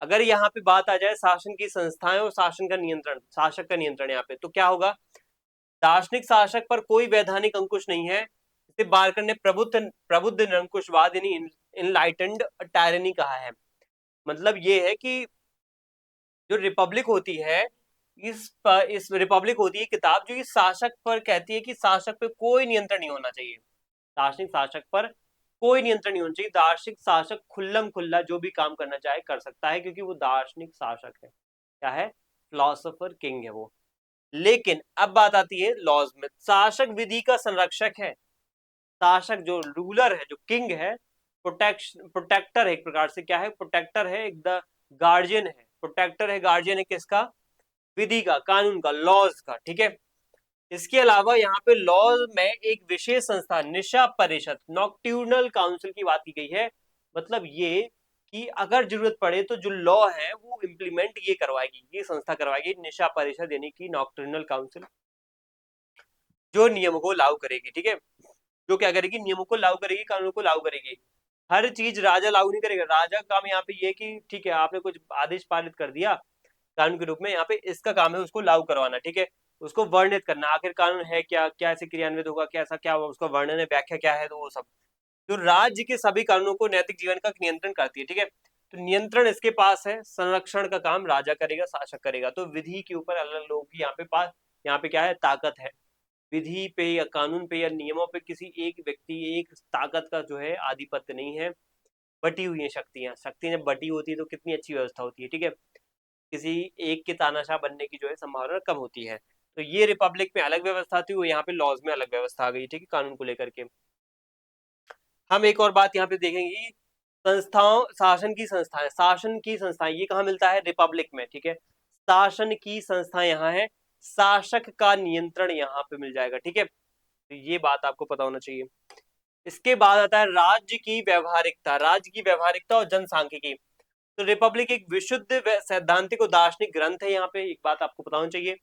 अगर यहाँ पे बात आ जाए शासन की संस्थाएं और शासन का नियंत्रण, शासक का नियंत्रण यहाँ पे, तो क्या होगा, दार्शनिक शासक पर कोई वैधानिक अंकुश नहीं है, इसे बारकर ने प्रबुद्ध प्रबुद्ध निरंकुशवाद यानी इनलाइटेंड टायरनी कहा है। मतलब ये है कि जो रिपब्लिक होती है, इस रिपब्लिक होती है किताब जो इस शासक पर कहती है कि शासक पे कोई नियंत्रण नहीं होना चाहिए, दार्शनिक शासक पर कोई नियंत्रण नहीं होना चाहिए, दार्शनिक शासक खुल्लम खुल्ला जो भी काम करना चाहे कर सकता है, क्योंकि वो दार्शनिक शासक है, क्या है, फिलोसोफर किंग है वो। लेकिन अब बात आती है लॉज में, शासक विधि का संरक्षक है, शासक जो रूलर है, जो किंग है, प्रोटेक्टर है एक प्रकार से, क्या है, प्रोटेक्टर है, एक द गार्जियन है, प्रोटेक्टर है, गार्जियन है किसका, विधि का, कानून का, लॉज का, ठीक है। इसके अलावा यहाँ पे लॉ में एक विशेष संस्था निशा परिषद, नॉक्ट्यूर्नल काउंसिल की बात की गई है। मतलब ये कि अगर जरूरत पड़े तो जो लॉ है वो इम्प्लीमेंट ये करवाएगी, ये संस्था करवाएगी, निशा परिषद यानी कि नॉक्ट्यूर्नल काउंसिल, जो नियमों को लागू करेगी, ठीक है, जो क्या करेगी, नियमों को लागू करेगी, कानूनों को लागू करेगी। हर चीज राजा लागू नहीं करेगा, राजा का काम यहाँ पे ये कि ठीक है आपने कुछ आदेश पारित कर दिया कानून के रूप में, यहाँ पे इसका काम है उसको लागू करवाना, ठीक है, उसको वर्णित करना, आखिर कानून है क्या, क्या ऐसे क्रियान्वित होगा, कैसा क्या उसका वर्णन है, व्याख्या क्या है, तो वो सब जो राज्य के सभी कानूनों को नैतिक जीवन का नियंत्रण करती है, ठीक है। तो नियंत्रण इसके पास है, संरक्षण का काम राजा करेगा, शासक करेगा, तो विधि के ऊपर अलग लोगों की यहाँ पे पास, यहाँ पे क्या है, ताकत है, विधि पे या कानून पे या नियमों पे किसी एक व्यक्ति, एक ताकत का जो है आधिपत्य नहीं है, बटी हुई है शक्तियां, शक्ति जब बटी होती है तो कितनी अच्छी व्यवस्था होती है, ठीक है, किसी एक के तानाशाह बनने की जो है संभावना कम होती है। तो ये रिपब्लिक में अलग व्यवस्था थी, वो यहाँ पे लॉज में अलग व्यवस्था आ गई, ठीक है, कानून को लेकर के। हम एक और बात यहाँ पे देखेंगे, संस्थाओं, शासन की संस्थाएं, शासन की संस्थाएं ये कहाँ मिलता है, रिपब्लिक में, ठीक है, शासन की संस्थाएं यहाँ है, शासक का नियंत्रण यहाँ पे मिल जाएगा, ठीक है, तो ये बात आपको पता होना चाहिए। इसके बाद आता है राज्य की व्यवहारिकता, राज्य की व्यवहारिकता और जनसांख्यिकी। तो रिपब्लिक एक विशुद्ध सैद्धांतिक और दार्शनिक ग्रंथ है। यहाँ पे एक बात आपको पता होनी चाहिए,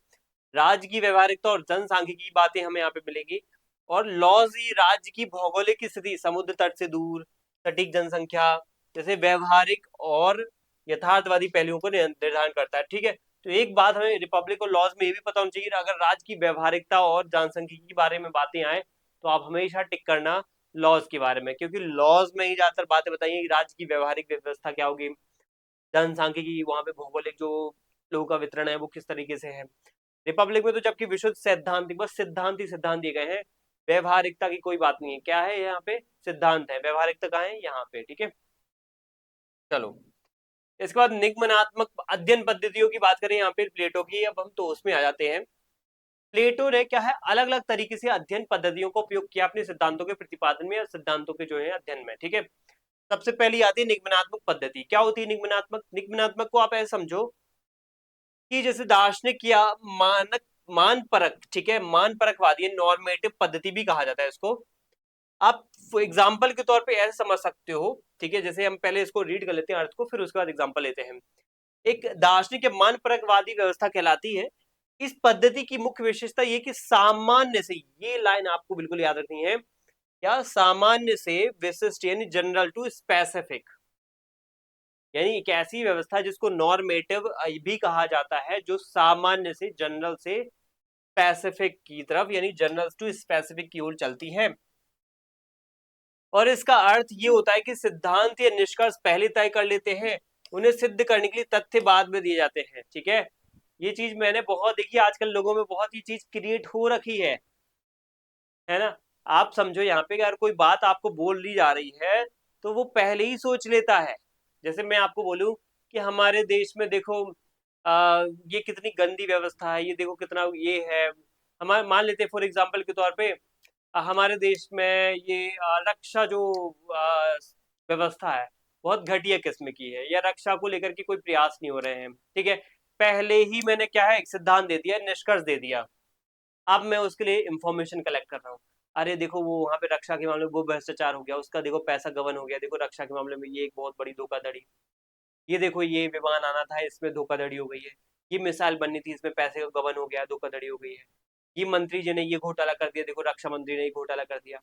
राज्य की व्यवहारिकता और जनसांख्यिकी की बातें हमें यहाँ पे मिलेंगी, और लॉज ही राज्य की भौगोलिक स्थिति, समुद्र तट से दूर, सटीक जनसंख्या जैसे व्यवहारिक और यथार्थवादी पहलुओं को निर्धारण करता है। ठीक है, तो एक बात हमें रिपब्लिक और लॉज में ये भी पता होनी चाहिए, अगर राज्य की व्यवहारिकता और जनसांख्यिकी के बारे में बातें आए तो आप हमेशा टिक करना लॉज के बारे में, क्योंकि लॉज में ही ज्यादातर बातें बताइए राज्य की व्यवहारिक व्यवस्था क्या होगी, जनसांख्यिकी, वहां पे भौगोलिक जो लोगों का वितरण है वो किस तरीके से है। रिपब्लिक में तो जबकि विशुद्ध सैद्धांतिक, बस सिद्धांत ही सिद्धांत दिए गए हैं, व्यवहारिकता की कोई बात नहीं है। क्या है यहाँ पे, सिद्धांत है, व्यवहारिकता कहाँ है, यहाँ पे। ठीक है, चलो इसके बाद निगमनात्मक अध्ययन पद्धतियों की बात करें यहाँ पे प्लेटो की, अब हम तो उसमें आ जाते हैं। प्लेटो ने क्या है, अलग अलग तरीके से अध्ययन पद्धतियों का उपयोग किया अपने सिद्धांतों के प्रतिपादन में या सिद्धांतों के जो है अध्ययन में। ठीक है, सबसे पहली आती है निगमनात्मक पद्धति। क्या होती है निगमनात्मक, निगमनात्मक को आप ऐसे समझो कि जैसे दार्शनिक या मानक, मान परक, ठीक है, मान परकवादी, नॉर्मेटिव पद्धति भी कहा जाता है इसको। आप एग्जाम्पल के तौर पे ऐसे समझ सकते हो, ठीक है, जैसे हम पहले इसको रीड कर लेते हैं अर्थ को, फिर उसके बाद एग्जाम्पल लेते हैं। एक दार्शनिक या मान परकवादी व्यवस्था कहलाती है। इस पद्धति की मुख्य विशेषता ये कि सामान्य से, ये लाइन आपको बिल्कुल याद रखनी है, या सामान्य से विशिष्ट यानी जनरल टू स्पेसिफिक, यानी एक ऐसी व्यवस्था जिसको नॉर्मेटिव भी कहा जाता है, जो सामान्य से जनरल से स्पेसिफिक की तरफ यानी जनरल टू स्पेसिफिक की ओर चलती है। और इसका अर्थ ये होता है कि सिद्धांत या निष्कर्ष पहले तय कर लेते हैं, उन्हें सिद्ध करने के लिए तथ्य बाद में दिए जाते हैं। ठीक है, ये चीज मैंने बहुत देखी, आजकल लोगों में बहुत ही चीज क्रिएट हो रखी है ना। आप समझो यहाँ पे अगर कोई बात आपको बोल ली जा रही है तो वो पहले ही सोच लेता है। जैसे मैं आपको बोलूं कि हमारे देश में देखो ये कितनी गंदी व्यवस्था है, ये देखो कितना ये है, हमारे मान लेते हैं फॉर एग्जाम्पल के तौर पे हमारे देश में ये रक्षा जो व्यवस्था है बहुत घटिया किस्म की है, या रक्षा को लेकर के कोई प्रयास नहीं हो रहे हैं। ठीक है, पहले ही मैंने क्या है एक सिद्धांत दे दिया, निष्कर्ष दे दिया, अब मैं उसके लिए इंफॉर्मेशन कलेक्ट कर रहा हूँ। अरे देखो वो वहां पे रक्षा के मामले में वो भ्रष्टाचार हो गया, उसका देखो पैसा गबन हो गया, देखो रक्षा के मामले में ये एक बहुत बड़ी धोखाधड़ी, ये देखो ये विमान आना था इसमें धोखाधड़ी हो गई है, ये मिसाइल बननी थी इसमें पैसे का गबन हो गया, धोखाधड़ी हो गई है, ये मंत्री जी ने ये घोटाला कर दिया, देखो रक्षा मंत्री ने ये घोटाला कर दिया।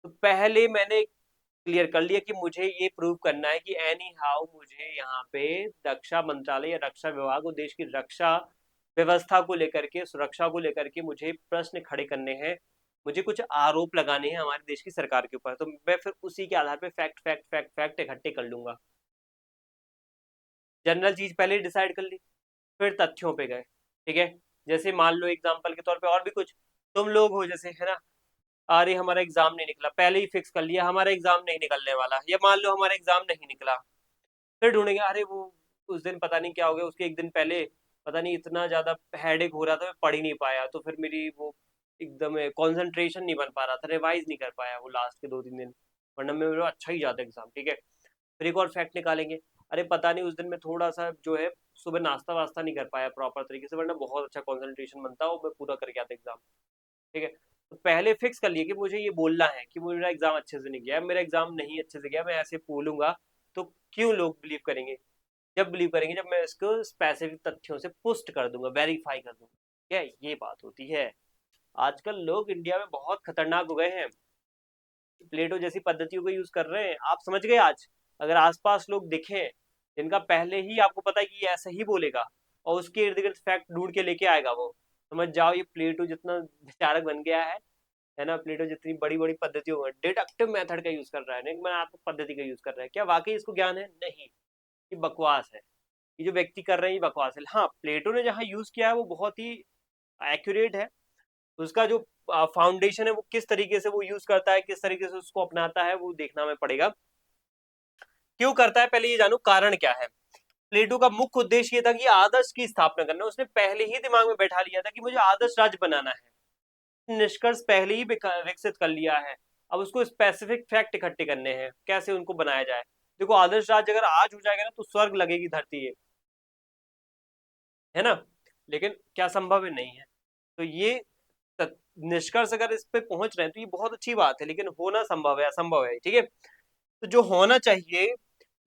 तो पहले मैंने क्लियर कर लिया कि मुझे ये प्रूव करना है कि एनी हाउ मुझे यहाँ पे रक्षा मंत्रालय या रक्षा विभाग और देश की रक्षा व्यवस्था को लेकर के, सुरक्षा को लेकर के मुझे प्रश्न खड़े करने हैं, मुझे कुछ आरोप लगाने हैं हमारे देश की सरकार के ऊपर, तो मैं फिर उसी के आधार पे फैक्ट फैक्ट फैक्ट फैक्ट इकट्ठे कर लूंगा। जनरल चीज पहले डिसाइड कर ली, फिर तथ्यों पे गए। ठीक है, जैसे मान लो एग्जाम्पल के तौर पे और भी कुछ, तुम लोग हो जैसे, है ना, अरे हमारा एग्जाम नहीं निकला, पहले ही फिक्स कर लिया हमारा एग्जाम नहीं निकलने वाला, या मान लो हमारा एग्जाम नहीं निकला, फिर ढूंढेंगे अरे वो उस दिन पता नहीं क्या हो गया, उसके एक दिन पहले पता नहीं इतना ज्यादा हेडेक हो रहा था, मैं पढ़ ही नहीं पाया, तो फिर मेरी वो एकदम कंसंट्रेशन नहीं बन पा रहा था, रिवाइज नहीं कर पाया वो लास्ट के 2-3 दिन, वरना मेरा अच्छा ही जाता एग्जाम। ठीक है, फिर एक और फैक्ट निकालेंगे, अरे पता नहीं उस दिन मैं थोड़ा सा जो है सुबह नाश्ता वास्ता नहीं कर पाया प्रॉपर तरीके से, वरना बहुत अच्छा कंसंट्रेशन बनता और मैं पूरा करके आता एग्जाम। ठीक है, तो पहले फिक्स कर लिए कि मुझे ये बोलना है कि मेरा एग्जाम अच्छे से नहीं गया, मेरा एग्जाम नहीं अच्छे से गया, मैं ऐसे बोलूंगा तो क्यों लोग बिलीव करेंगे, जब बिलीव करेंगे जब मैं इसको स्पेसिफिक तथ्यों से पुष्ट कर दूंगा, वेरीफाई कर दूंगा। क्या ये बात होती है, आजकल लोग इंडिया में बहुत खतरनाक हो गए हैं, प्लेटो जैसी पद्धतियों का यूज कर रहे हैं। आप समझ गए, आज अगर आसपास लोग दिखें जिनका पहले ही आपको पता है कि ये ऐसा ही बोलेगा और उसके इर्द गिर्द फैक्ट ढूंढ के लेके आएगा, वो समझ जाओ ये प्लेटो जितना विचारक बन गया है ना, प्लेटो जितनी बड़ी बड़ी पद्धतियों का डिडक्टिव मेथड का यूज कर रहा है, निगमनात्मक पद्धति का यूज कर रहा है, क्या वाकई इसको ज्ञान है? नहीं, ये बकवास है, ये जो व्यक्ति कर रहे हैं ये बकवास है। हाँ, प्लेटो ने जहाँ यूज किया है वो बहुत ही एक्यूरेट है, उसका जो फाउंडेशन है वो किस तरीके से वो यूज करता है, किस तरीके से उसको अपनाता है, वो देखना हमें पड़ेगा। क्यों करता है पहले ये जानो, कारण क्या है। प्लेटो का मुख्य उद्देश्य ये था कि आदर्श की स्थापना करना, उसने पहले ही दिमाग में बैठा लिया था कि मुझे आदर्श राज्य बनाना है, निष्कर्ष पहले ही विकसित कर लिया है, अब उसको स्पेसिफिक फैक्ट इकट्ठे करने हैं, कैसे उनको बनाया जाए। देखो आदर्श राज्य अगर आज हो जाएगा ना तो स्वर्ग लगेगी धरती है ना, लेकिन क्या संभव है? नहीं है। तो ये निष्कर्ष अगर इस पे पहुंच रहे हैं तो ये बहुत अच्छी बात है, लेकिन होना संभव है असंभव है। ठीक है, तो जो होना चाहिए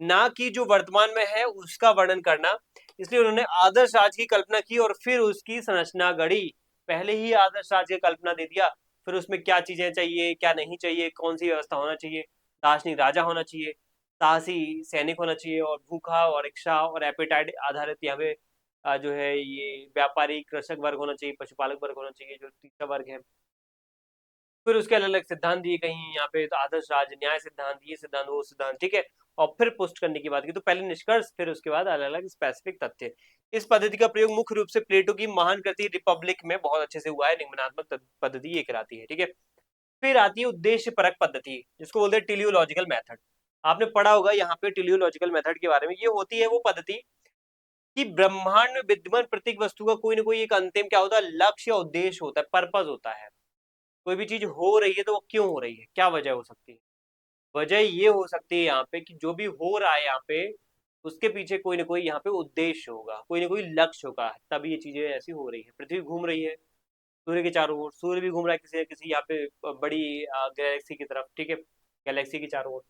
ना कि जो वर्तमान में है उसका वर्णन करना। इसलिए उन्होंने आदर्श राज्य की कल्पना की और फिर उसकी संरचना गढ़ी। पहले ही आदर्श राज्य की कल्पना दे दिया, फिर उसमें क्या चीजें चाहिए क्या नहीं चाहिए, कौन सी व्यवस्था होना चाहिए, दार्शनिक राजा होना चाहिए, साहसी सैनिक होना चाहिए, और भूखा और इच्छा और एपेटाइट आधारित यहाँ पे जो है ये व्यापारी कृषक वर्ग होना चाहिए, पशुपालक वर्ग होना चाहिए, जो तीसरा वर्ग है। फिर उसके अलग अलग सिद्धांत दिए कहीं यहाँ पे, तो आदर्श राज, न्याय सिद्धांत, ये सिद्धांत वो सिद्धांत, ठीक है। और फिर पुष्ट करने की बात की तो पहले निष्कर्ष, फिर उसके बाद अलग अलग स्पेसिफिक तथ्य। इस पद्धति का प्रयोग मुख्य रूप से प्लेटो की महान कृति रिपब्लिक में बहुत अच्छे से हुआ है। निम्नात्मक पद्धति ये कराती है, ठीक है। फिर आती है उद्देश्य परक पद्धति, जिसको बोलते हैं टेलियोलॉजिकल मेथड। आपने पढ़ा होगा यहाँ पे टेलियोलॉजिकल मेथड के बारे में। ये होती है वो पद्धति कि ब्रह्मांड में विद्यमान प्रत्येक वस्तु का कोई ना कोई एक अंतिम क्या होता है, लक्ष्य या उद्देश्य होता है, पर्पज होता है। कोई भी चीज हो रही है तो वो क्यों हो रही है, क्या वजह हो सकती है। वजह ये हो सकती है यहाँ पे कि जो भी हो रहा है यहाँ पे, उसके पीछे कोई ना कोई यहाँ पे उद्देश्य होगा, कोई ना कोई लक्ष्य होगा, तभी ये चीजें ऐसी हो रही है। पृथ्वी घूम रही है सूर्य के चारों ओर, सूर्य भी घूम रहा है किसी न किसी यहाँ पे बड़ी गैलेक्सी की तरफ, ठीक है, गैलेक्सी के चारों ओर।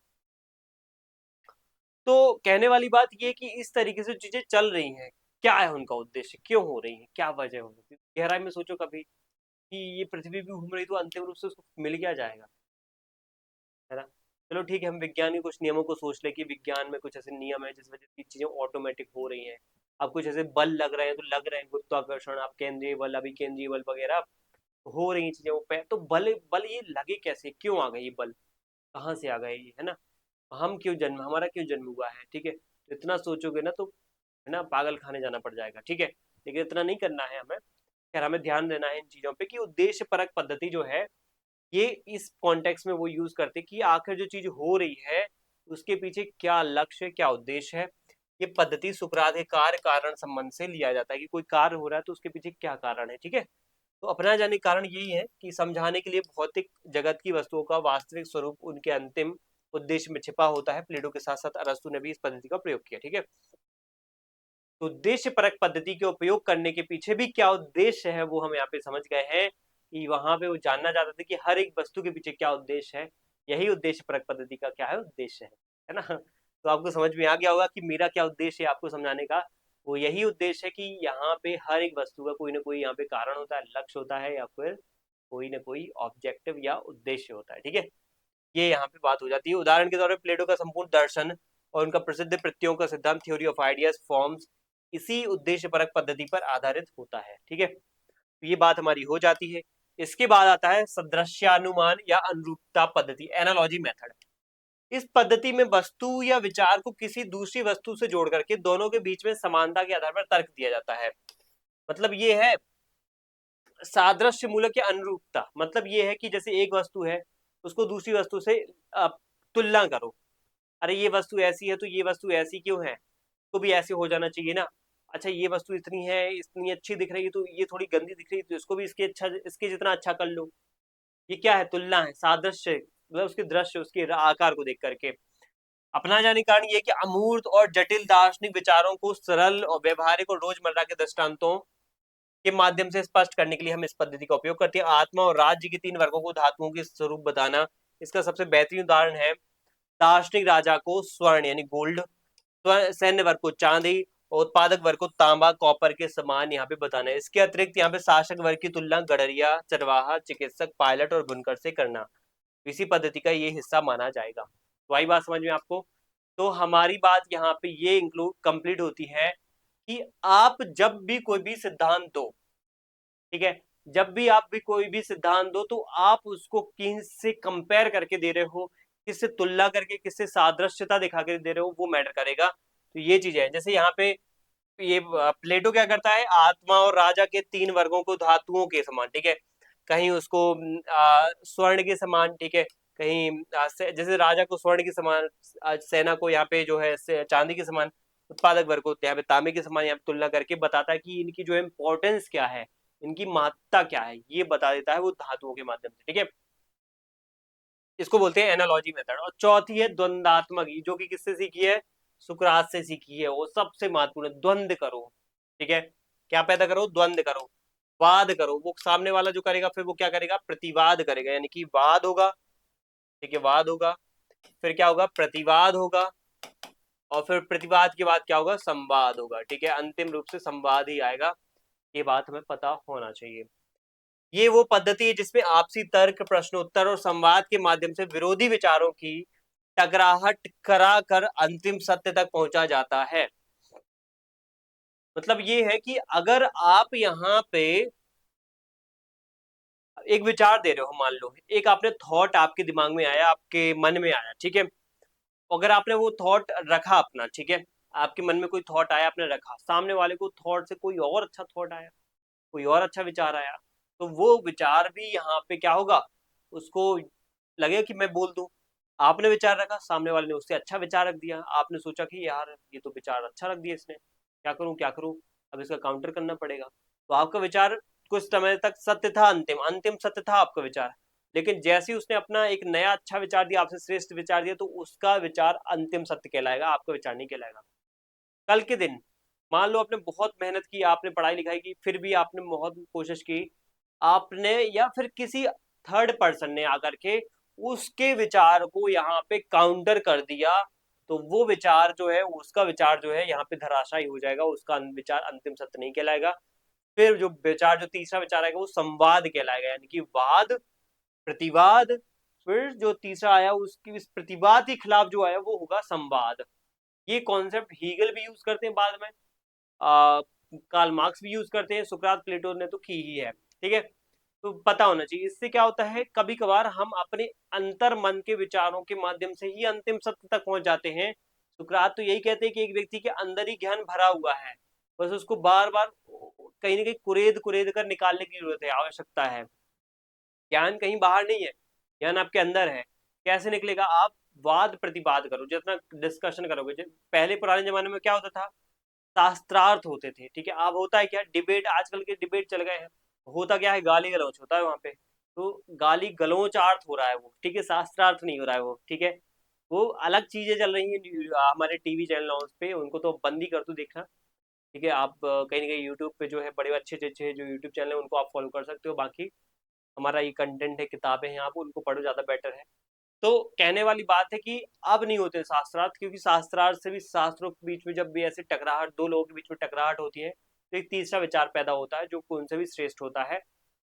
तो कहने वाली बात ये है कि इस तरीके से चीजें चल रही हैं, क्या है उनका उद्देश्य, क्यों हो रही है, क्या वजह हो सकती है। गहराई में सोचो कभी कि ये पृथ्वी भी घूम रही तो अंतिम रूप से उसको मिल क्या जाएगा, है ना। चलो ठीक है, हम विज्ञान के कुछ नियमों को सोच ले कि विज्ञान में कुछ ऐसे नियम है जिस वजह से चीजें ऑटोमेटिक हो रही हैं। अब कुछ ऐसे बल लग रहे हैं तो लग रहे हैं, गुरुत्वाकर्षण, आप केंद्रीय बल, अभी केंद्रीय बल वगैरह हो रही हैं चीजें वो पे, तो बल बल ये लगे कैसे, क्यों आ गए ये बल, कहाँ से आ गए ये, है ना। हम क्यों जन्म, हमारा क्यों जन्म हुआ है, ठीक है। तो इतना सोचोगे ना तो, है ना, पागल खाने जाना पड़ जाएगा, ठीक है। लेकिन इतना नहीं करना है हमें। खैर हमें ध्यान देना है इन चीजों पे कि उद्देश्य परक पद्धति जो है, ये इस कॉन्टेक्स्ट में वो यूज करते कि आखिर जो चीज हो रही है उसके पीछे क्या लक्ष्य, क्या उद्देश्य है। ये पद्धति सुकरात के कार्य कारण संबंध से लिया जाता है कि कोई कार्य हो रहा है तो उसके पीछे क्या कारण है, ठीक है। तो अपनाया जाने का कारण यही है कि समझाने के लिए भौतिक जगत की वस्तुओं का वास्तविक स्वरूप उनके अंतिम उद्देश्य में छिपा होता है। प्लेटो के साथ साथ अरस्तु ने भी इस पद्धति का प्रयोग किया, ठीक है। तो उद्देश्य परक पद्धति के उपयोग करने के पीछे भी क्या उद्देश्य है वो हम यहाँ पे समझ गए हैं कि वहां पे वो जानना चाहते थे कि हर एक वस्तु के पीछे क्या उद्देश्य है। यही उद्देश्य परक पद्धति का क्या है, उद्देश्य है ना। तो आपको समझ में आ गया होगा कि मेरा क्या उद्देश्य है आपको समझाने का। वो यही उद्देश्य है कि यहाँ पे हर एक वस्तु का कोई ना कोई यहाँ पे कारण होता है, लक्ष्य होता है, या फिर कोई ना कोई ऑब्जेक्टिव या उद्देश्य होता है, ठीक है। ये यहाँ पे बात हो जाती है। उदाहरण के तौर पर प्लेटो का संपूर्ण दर्शन और उनका प्रसिद्ध प्रत्ययों का सिद्धांत, थ्योरी ऑफ आइडियाज फॉर्म्स, इसी उद्देश्य परक पद्धति पर आधारित होता है, ठीक है। तो ये बात हमारी हो जाती है। इसके बाद आता है सदृश्यानुमान या अनुरूपता पद्धति, एनालॉजी मेथड। इस पद्धति में वस्तु या विचार को किसी दूसरी वस्तु से जोड़ करके दोनों के बीच में समानता के आधार पर तर्क दिया जाता है। मतलब ये है सादृश्य मूलक या अनुरूपता, मतलब ये है कि जैसे एक वस्तु है उसको दूसरी वस्तु से तुलना करो। अरे ये वस्तु ऐसी है तो ये वस्तु ऐसी क्यों है, तो भी ऐसे हो जाना चाहिए ना। अच्छा ये वस्तु इतनी है, इतनी अच्छी दिख रही है तो ये थोड़ी गंदी दिख रही है, तो इसको भी इसके अच्छा, इसके जितना अच्छा कर लो। ये क्या है, तुलना है, सादृश्य, मतलब उसके दृश्य, उसके आकार को देख करके। अपना जाने कारण ये कि अमूर्त और जटिल दार्शनिक विचारों को सरल और व्यवहारिक और रोजमर्रा के दृष्टांतों के माध्यम से स्पष्ट करने के लिए हम इस पद्धति का उपयोग करते हैं। आत्मा और राज्य के तीन वर्गों को धातुओं के स्वरूप बताना, इसका सबसे बेहतरीन उदाहरण है दार्शनिक राजा को स्वर्ण यानी गोल्ड, सैन्य वर्ग को चांदी और उत्पादक वर्ग को तांबा कॉपर के समान यहाँ पे बताना है। इसके अतिरिक्त यहाँ पे शासक वर्ग की तुलना गडरिया, चरवाहा, चिकित्सक, पायलट और बुनकर से करना इसी पद्धति का ये हिस्सा माना जाएगा। तो आई बात समझ में आपको। तो हमारी बात यहाँ पे ये इंक्लूड कंप्लीट होती है कि आप जब भी कोई भी सिद्धांत दो, ठीक है, जब भी आप भी कोई भी सिद्धांत दो तो आप उसको किससे कंपेयर करके दे रहे हो, किससे तुलना करके, किससे सादृश्यता दिखा के दे रहे हो, वो मैटर करेगा। तो ये चीज है। जैसे यहाँ पे ये प्लेटो क्या करता है, आत्मा और राजा के तीन वर्गों को धातुओं के समान, ठीक है, कहीं उसको स्वर्ण के समान, ठीक है, कहीं जैसे राजा को स्वर्ण के समान, सेना को यहाँ पे जो है चांदी के समान, उत्पादक वर्ग को यहाँ पे तांबे के समान, यहाँ पे तुलना करके बताता है कि इनकी जो इम्पोर्टेंस क्या है, इनकी महत्ता क्या है, ये बता देता है वो धातुओं के माध्यम से, ठीक है। इसको बोलते हैं एनालॉजी मेथड। और चौथी है द्वंदात्मक, जो कि किससे सीखी है, सुकरात से सीखी है। वो सबसे महत्वपूर्ण, द्वंद करो, ठीक है, क्या पैदा करो, द्वंद करो, वाद करो। वो सामने वाला जो करेगा फिर वो क्या करेगा, प्रतिवाद करेगा, यानी कि वाद होगा, ठीक है, वाद होगा, फिर क्या होगा, प्रतिवाद होगा, और फिर प्रतिवाद के बाद क्या होगा, संवाद होगा। ठीक है, अंतिम रूप से संवाद ही आएगा, ये बात हमें पता होना चाहिए। ये वो पद्धति है जिसमें आपसी तर्क, प्रश्नोत्तर और संवाद के माध्यम से विरोधी विचारों की टकराहट करा कर अंतिम सत्य तक पहुंचा जाता है। मतलब ये है कि अगर आप यहाँ पे एक विचार दे रहे हो, मान लो एक आपने थॉट आपके दिमाग में आया, आपके मन में आया, ठीक है, अगर आपने वो थॉट रखा अपना, ठीक है, आपके मन में कोई थॉट आया, आपने रखा, सामने वाले को थॉट से कोई और अच्छा थॉट आया, कोई और अच्छा विचार आया, तो वो विचार भी यहाँ पे क्या होगा, उसको लगेगा कि मैं बोल दूं। आपने विचार रखा, सामने वाले ने उससे अच्छा विचार रख दिया, आपने सोचा कि यार ये तो विचार अच्छा रख दिया इसने, क्या करूं क्या करूं, अब इसका काउंटर करना पड़ेगा। तो आपका विचार कुछ समय तक सत्य था, अंतिम अंतिम सत्य था आपका विचार, लेकिन जैसे ही उसने अपना एक नया अच्छा विचार दिया, आपसे श्रेष्ठ विचार दिया, तो उसका विचार अंतिम सत्य कहलाएगा, आपका विचार नहीं कहलाएगा। कल के दिन मान लो आपने बहुत मेहनत की, आपने पढ़ाई लिखाई की, फिर भी आपने बहुत कोशिश की, आपने या फिर किसी थर्ड पर्सन ने आकर के उसके विचार को यहाँ पे काउंटर कर दिया, तो वो विचार जो है, उसका विचार जो है यहाँ पे धराशायी हो जाएगा, उसका विचार अंतिम सत्य नहीं कहलाएगा। फिर जो विचार, जो तीसरा विचार आएगा वो संवाद कहलाएगा, यानी कि वाद, प्रतिवाद, फिर जो तीसरा आया उसकी इस प्रतिवाद के खिलाफ जो आया वो होगा संवाद। ये कॉन्सेप्ट हीगल भी यूज करते हैं बाद में, कार्ल मार्क्स भी यूज करते हैं, सुकरात प्लेटो ने तो की ही है। ठीक है, तो पता होना चाहिए। इससे क्या होता है, कभी कभार हम अपने अंतर मन के विचारों के माध्यम से ही अंतिम सत्य तक पहुंच जाते हैं। सुकरात तो यही कहते हैं कि एक व्यक्ति के अंदर ही ज्ञान भरा हुआ है, बस उसको बार बार कहीं ना कहीं कुरेद कुरेद कर निकालने की जरूरत है, आवश्यकता है। ज्ञान कहीं बाहर नहीं है, ज्ञान आपके अंदर है। कैसे निकलेगा, आप वाद प्रतिवाद करो, जितना डिस्कशन करोगे। पहले पुराने जमाने में क्या होता था, शास्त्रार्थ होते थे, ठीक है। अब होता है क्या, डिबेट, आजकल के डिबेट चल गए हैं, होता क्या है, गाली गलौच होता है वहां पे। तो गाली गलौच अर्थ हो रहा है वो, ठीक है, शास्त्रार्थ नहीं हो रहा है वो, ठीक है। वो अलग चीजें चल रही हैं हमारे टीवी चैनलों पे, उनको तो बंद ही कर दो देखना। ठीक है, आप कहीं ना कहीं यूट्यूब पे जो है बड़े अच्छे अच्छे जो यूट्यूब चैनल है उनको आप फॉलो कर सकते हो। बाकी हमारा ये कंटेंट है, किताबें हैं, आप उनको पढ़ो, ज्यादा बेटर है। तो कहने वाली बात है कि अब नहीं होते शास्त्रार्थ, क्योंकि शास्त्रार्थ से भी शास्त्रों के बीच में जब भी ऐसे टकराहट, दो लोगों के बीच में टकराहट होती है, तो एक तीसरा विचार पैदा होता है जो उनसे भी श्रेष्ठ होता है।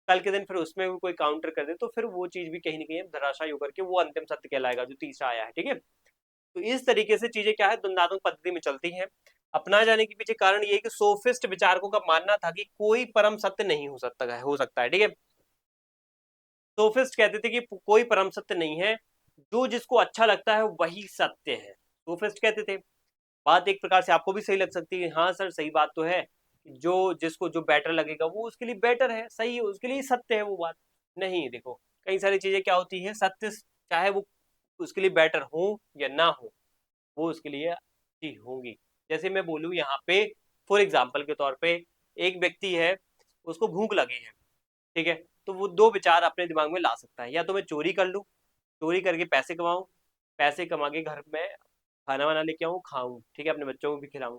कल के दिन फिर उसमें भी कोई काउंटर कर दे तो फिर वो चीज भी कहीं ना कहीं धराशायी होकर के वो अंतिम सत्य कहलाएगा जो तीसरा आया है। ठीक है, तो इस तरीके से चीजें क्या है, द्वंद्वात्मक पद्धति में चलती हैं। अपना जाने के पीछे कारण ये है कि सोफिस्ट विचारकों का मानना था कि कोई परम सत्य नहीं हो सकता है। ठीक है, सोफिस्ट कहते थे कि कोई परम सत्य नहीं है, जो जिसको अच्छा लगता है वही सत्य है, सोफिस्ट कहते थे। बात एक प्रकार से आपको भी सही लग सकती है, हाँ सर सही बात तो है, जो जिसको जो बेटर लगेगा वो उसके लिए बेटर है, सही है, उसके लिए सत्य है वो बात। नहीं, देखो कई सारी चीजें क्या होती है, सत्य चाहे वो उसके लिए बेटर हो या ना हो, वो उसके लिए अच्छी होंगी। जैसे मैं बोलूँ यहाँ पे, फॉर एग्जाम्पल के तौर पे, एक व्यक्ति है, उसको भूख लगी है, ठीक है, तो वो दो विचार अपने दिमाग में ला सकता है, या तो मैं चोरी कर लूँ, चोरी करके पैसे कमाऊं, पैसे कमा के घर में खाना वाना लेके आऊं, खाऊं, ठीक है, अपने बच्चों को भी खिलाऊं।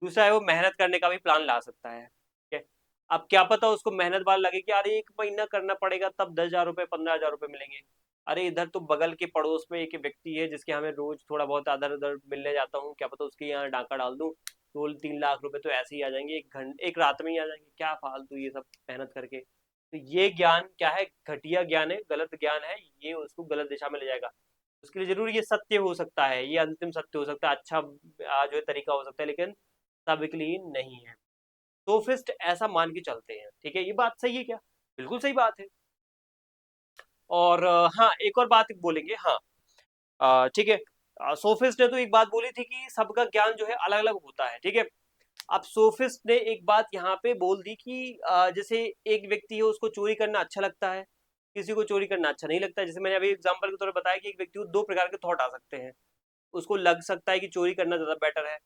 दूसरा है वो मेहनत करने का भी प्लान ला सकता है, ठीक है। अब क्या पता उसको मेहनत बार लगे कि अरे 1 महीना करना पड़ेगा तब 10,000 रुपये 15,000 रुपये मिलेंगे। अरे इधर तो बगल के पड़ोस में एक व्यक्ति है जिसके हमें रोज थोड़ा बहुत अदर उधर मिलने जाता हूँ, क्या पता उसके यहाँ डाका डाल दूं, 2-3 लाख रुपए तो ऐसे ही आ जाएंगे, एक रात में ही आ जाएंगे, क्या फालतू ये सब मेहनत करके। तो ये ज्ञान क्या है, घटिया ज्ञान है, गलत ज्ञान है, ये उसको गलत दिशा में ले जाएगा। उसके लिए जरूर ये सत्य हो सकता है, ये अंतिम सत्य हो सकता है, अच्छा जो है तरीका हो सकता है, लेकिन सबके लिए नहीं है। सोफिस्ट ऐसा मान के चलते हैं, ठीक है, ये बात सही है क्या, बिल्कुल सही बात है। और हाँ एक और बात बोलेंगे, हाँ ठीक है, सोफिस्ट ने तो एक बात बोली थी कि सबका ज्ञान जो है अलग अलग होता है, ठीक है। अब सोफिस्ट ने एक बात यहाँ पे बोल दी कि जैसे एक व्यक्ति है उसको चोरी करना अच्छा लगता है, किसी को चोरी करना अच्छा नहीं लगता है। जैसे मैंने अभी एग्जांपल के तौर पर बताया कि एक व्यक्ति को दो प्रकार के थॉट आ सकते हैं, उसको लग सकता है कि चोरी करना ज्यादा बेटर है,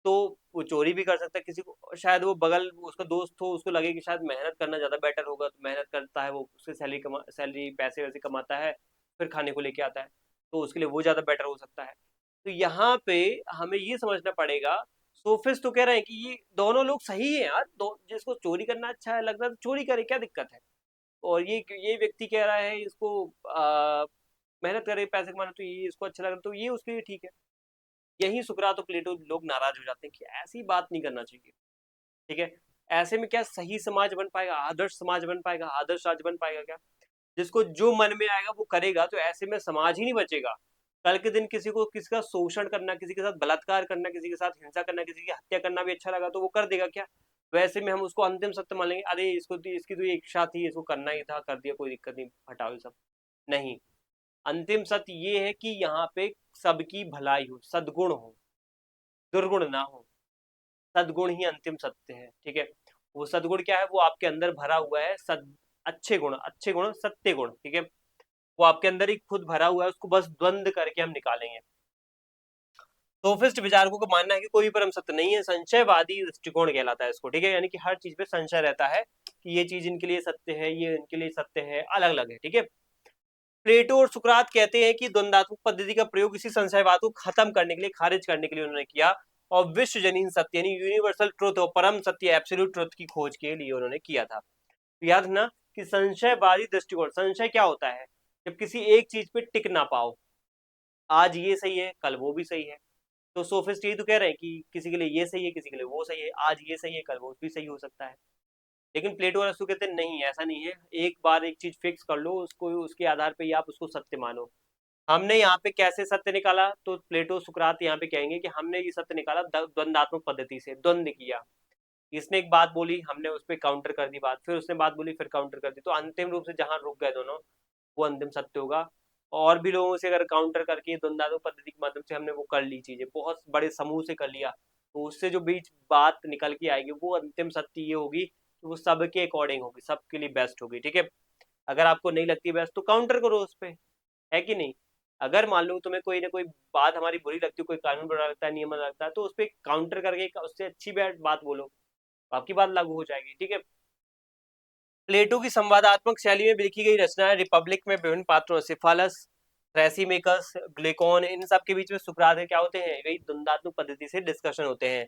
तो वो चोरी भी कर सकता है। किसी को शायद वो बगल उसका दोस्त हो, उसको लगे कि शायद मेहनत करना ज्यादा बेटर होगा, तो मेहनत करता है, वो उससे सैलरी पैसे वैसे कमाता है, फिर खाने को लेके आता है, तो उसके लिए वो ज्यादा बेटर हो सकता है। तो यहाँ पे हमें ये समझना पड़ेगा, सोफिस्ट तो कह रहे हैं कि ये दोनों लोग सही है यार, जिसको चोरी करना अच्छा है लग रहा है तो चोरी करे, क्या दिक्कत है। और ये व्यक्ति कह रहा है इसको मेहनत करे पैसे कमाना, तो ये इसको अच्छा लग रहा है, तो ये उसके लिए ठीक है। यही सुकरात और प्लेटो लोग नाराज हो जाते हैं कि ऐसी बात नहीं करना चाहिए। ठीक है, ऐसे में क्या सही समाज बन पाएगा, आदर्श समाज बन पाएगा, आदर्श राज्य बन पाएगा क्या? जिसको जो मन में आएगा वो करेगा, तो ऐसे में समाज ही नहीं बचेगा। कल के दिन किसी को किसी का शोषण करना, किसी के साथ बलात्कार करना, किसी के साथ हिंसा करना, किसी की हत्या करना भी अच्छा लगा तो वो कर देगा क्या? वैसे में हम उसको अंतिम सत्य मान लेंगे, अरे इसको तो इसकी तो ये इच्छा थी, इसको करना ही था, कर दिया, कोई दिक्कत नहीं, हटाओ ये सब। नहीं, अंतिम सत्य ये है कि यहाँ पे सबकी भलाई हो, सद्गुण हो, दुर्गुण ना हो। सद्गुण ही अंतिम सत्य है। ठीक है, वो सद्गुण क्या है? वो आपके अंदर भरा हुआ है, अच्छे गुण, अच्छे गुण, सत्य गुण। ठीक है, वो आपके अंदर ही खुद भरा हुआ है, उसको बस द्वंद करके हम निकालेंगे। सोफिस्ट विचारकों का मानना है कि कोई परम सत्य नहीं है, संशयवादी दृष्टिकोण कहलाता है इसको। ठीक है, यानी कि हर चीज पे संशय रहता है कि ये चीज इनके लिए सत्य है, ये इनके लिए सत्य है, अलग अलग है। ठीक है, प्लेटो और सुकरात कहते हैं कि द्वंदात्मक पद्धति का प्रयोग इसी संशयवाद को खत्म करने के लिए, खारिज करने के लिए उन्होंने किया, और विश्व जनीन सत्य यानी यूनिवर्सल ट्रुथ और परम सत्य एब्सोल्यूट ट्रुथ की खोज के लिए उन्होंने किया था। तो याद रखना कि संशयवादी दृष्टिकोण, संशय क्या होता है? जब किसी एक चीज पे टिक ना पाओ, आज ये सही है कल वो भी सही है। तो सोफिस्ट यही तो कह रहे हैं कि किसी के लिए ये सही है, किसी के लिए वो सही है, आज ये सही है कल वो भी सही हो सकता है। लेकिन प्लेटो और अरस्तू कहते हैं नहीं, ऐसा नहीं है, एक बार एक चीज फिक्स कर लो, उसको उसके आधार पे ही आप उसको सत्य मानो। हमने यहाँ पे कैसे सत्य निकाला? तो प्लेटो सुकरात यहाँ पे कहेंगे कि हमने ये सत्य निकाला द्वंदात्मक पद्धति से, द्वंद किया। इसने एक बात बोली, हमने उस पर काउंटर कर दी बात, फिर उसने बात बोली, फिर काउंटर कर दी, तो अंतिम रूप से जहां रुक गए दोनों, वो अंतिम सत्य होगा। और भी लोगों से अगर काउंटर करके द्वंद्वात्मक पद्धति के माध्यम से हमने वो कर ली चीजें, बहुत बड़े समूह से कर लिया, तो उससे जो बीच बात निकल के आएगी वो अंतिम सत्य ये होगी कि वो सबके अकॉर्डिंग होगी, सबके लिए बेस्ट होगी। ठीक है, अगर आपको नहीं लगती बेस्ट तो काउंटर करो उस पर, है कि नहीं? अगर मान लो तुम्हें कोई ना कोई बात हमारी बुरी लगती है, कोई कानून बुरा लगता है, नियम लगता है, तो उस पर काउंटर करके उससे अच्छी बात बोलो, आपकी बात लागू हो जाएगी। ठीक है, प्लेटो की संवादात्मक शैली में लिखी गई रचनाएं रिपब्लिक में विभिन्न पात्रों, सिफालस, थ्रेसिमेकस, ग्लेकोन, इन सब के बीच में सुकरात क्या होते हैं, वही द्वंदात्मक पद्धति से डिस्कशन होते हैं।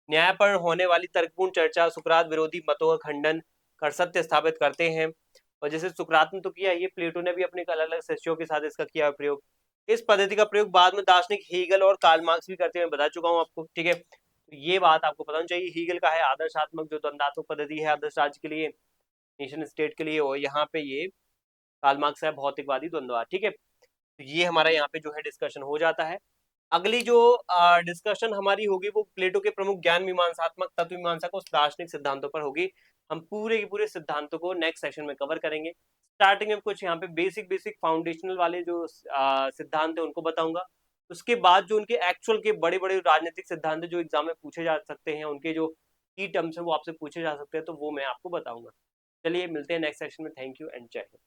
न्याय पर होने वाली तर्कपूर्ण चर्चा, सुकरात विरोधी मतों का खंडन कर सत्य स्थापित करते हैं। और जैसे सुकरात ने तो किया, ये प्लेटो ने भी अपने अलग अलग शिष्यों के साथ इसका किया प्रयोग। इस पद्धति का प्रयोग बाद में दार्शनिक हीगल और कार्ल मार्क्स भी करते हैं, बता चुका हूँ आपको। ठीक है, तो ये बात आपको पता होनी चाहिए। हीगल का है आदर्शात्मक जो द्वंदात्मक पद्धति है आदर्श राज्य के लिए, नेशन स्टेट के लिए, और यहाँ पे ये कार्ल मार्क्स है भौतिकवादी द्वंद्ववाद। ठीक है, तो ये हमारा यहाँ पे जो है डिस्कशन हो जाता है। अगली जो डिस्कशन हमारी होगी वो प्लेटो के प्रमुख ज्ञान मीमांसात्मक तत्व मीमांसा को दार्शनिक सिद्धांतों पर होगी। हम पूरे के पूरे सिद्धांतों को नेक्स्ट सेशन में कवर करेंगे। स्टार्टिंग में कुछ यहाँ पे बेसिक बेसिक फाउंडेशनल वाले जो सिद्धांत है उनको बताऊंगा। उसके बाद जो उनके एक्चुअल के बड़े बड़े राजनीतिक सिद्धांत जो एग्जाम में पूछे जा सकते हैं, उनके जो की टर्म्स है वो आपसे पूछे जा सकते हैं, तो वो मैं आपको बताऊंगा। चलिए मिलते हैं नेक्स्ट सेशन में। थैंक यू एंड जय हिंद।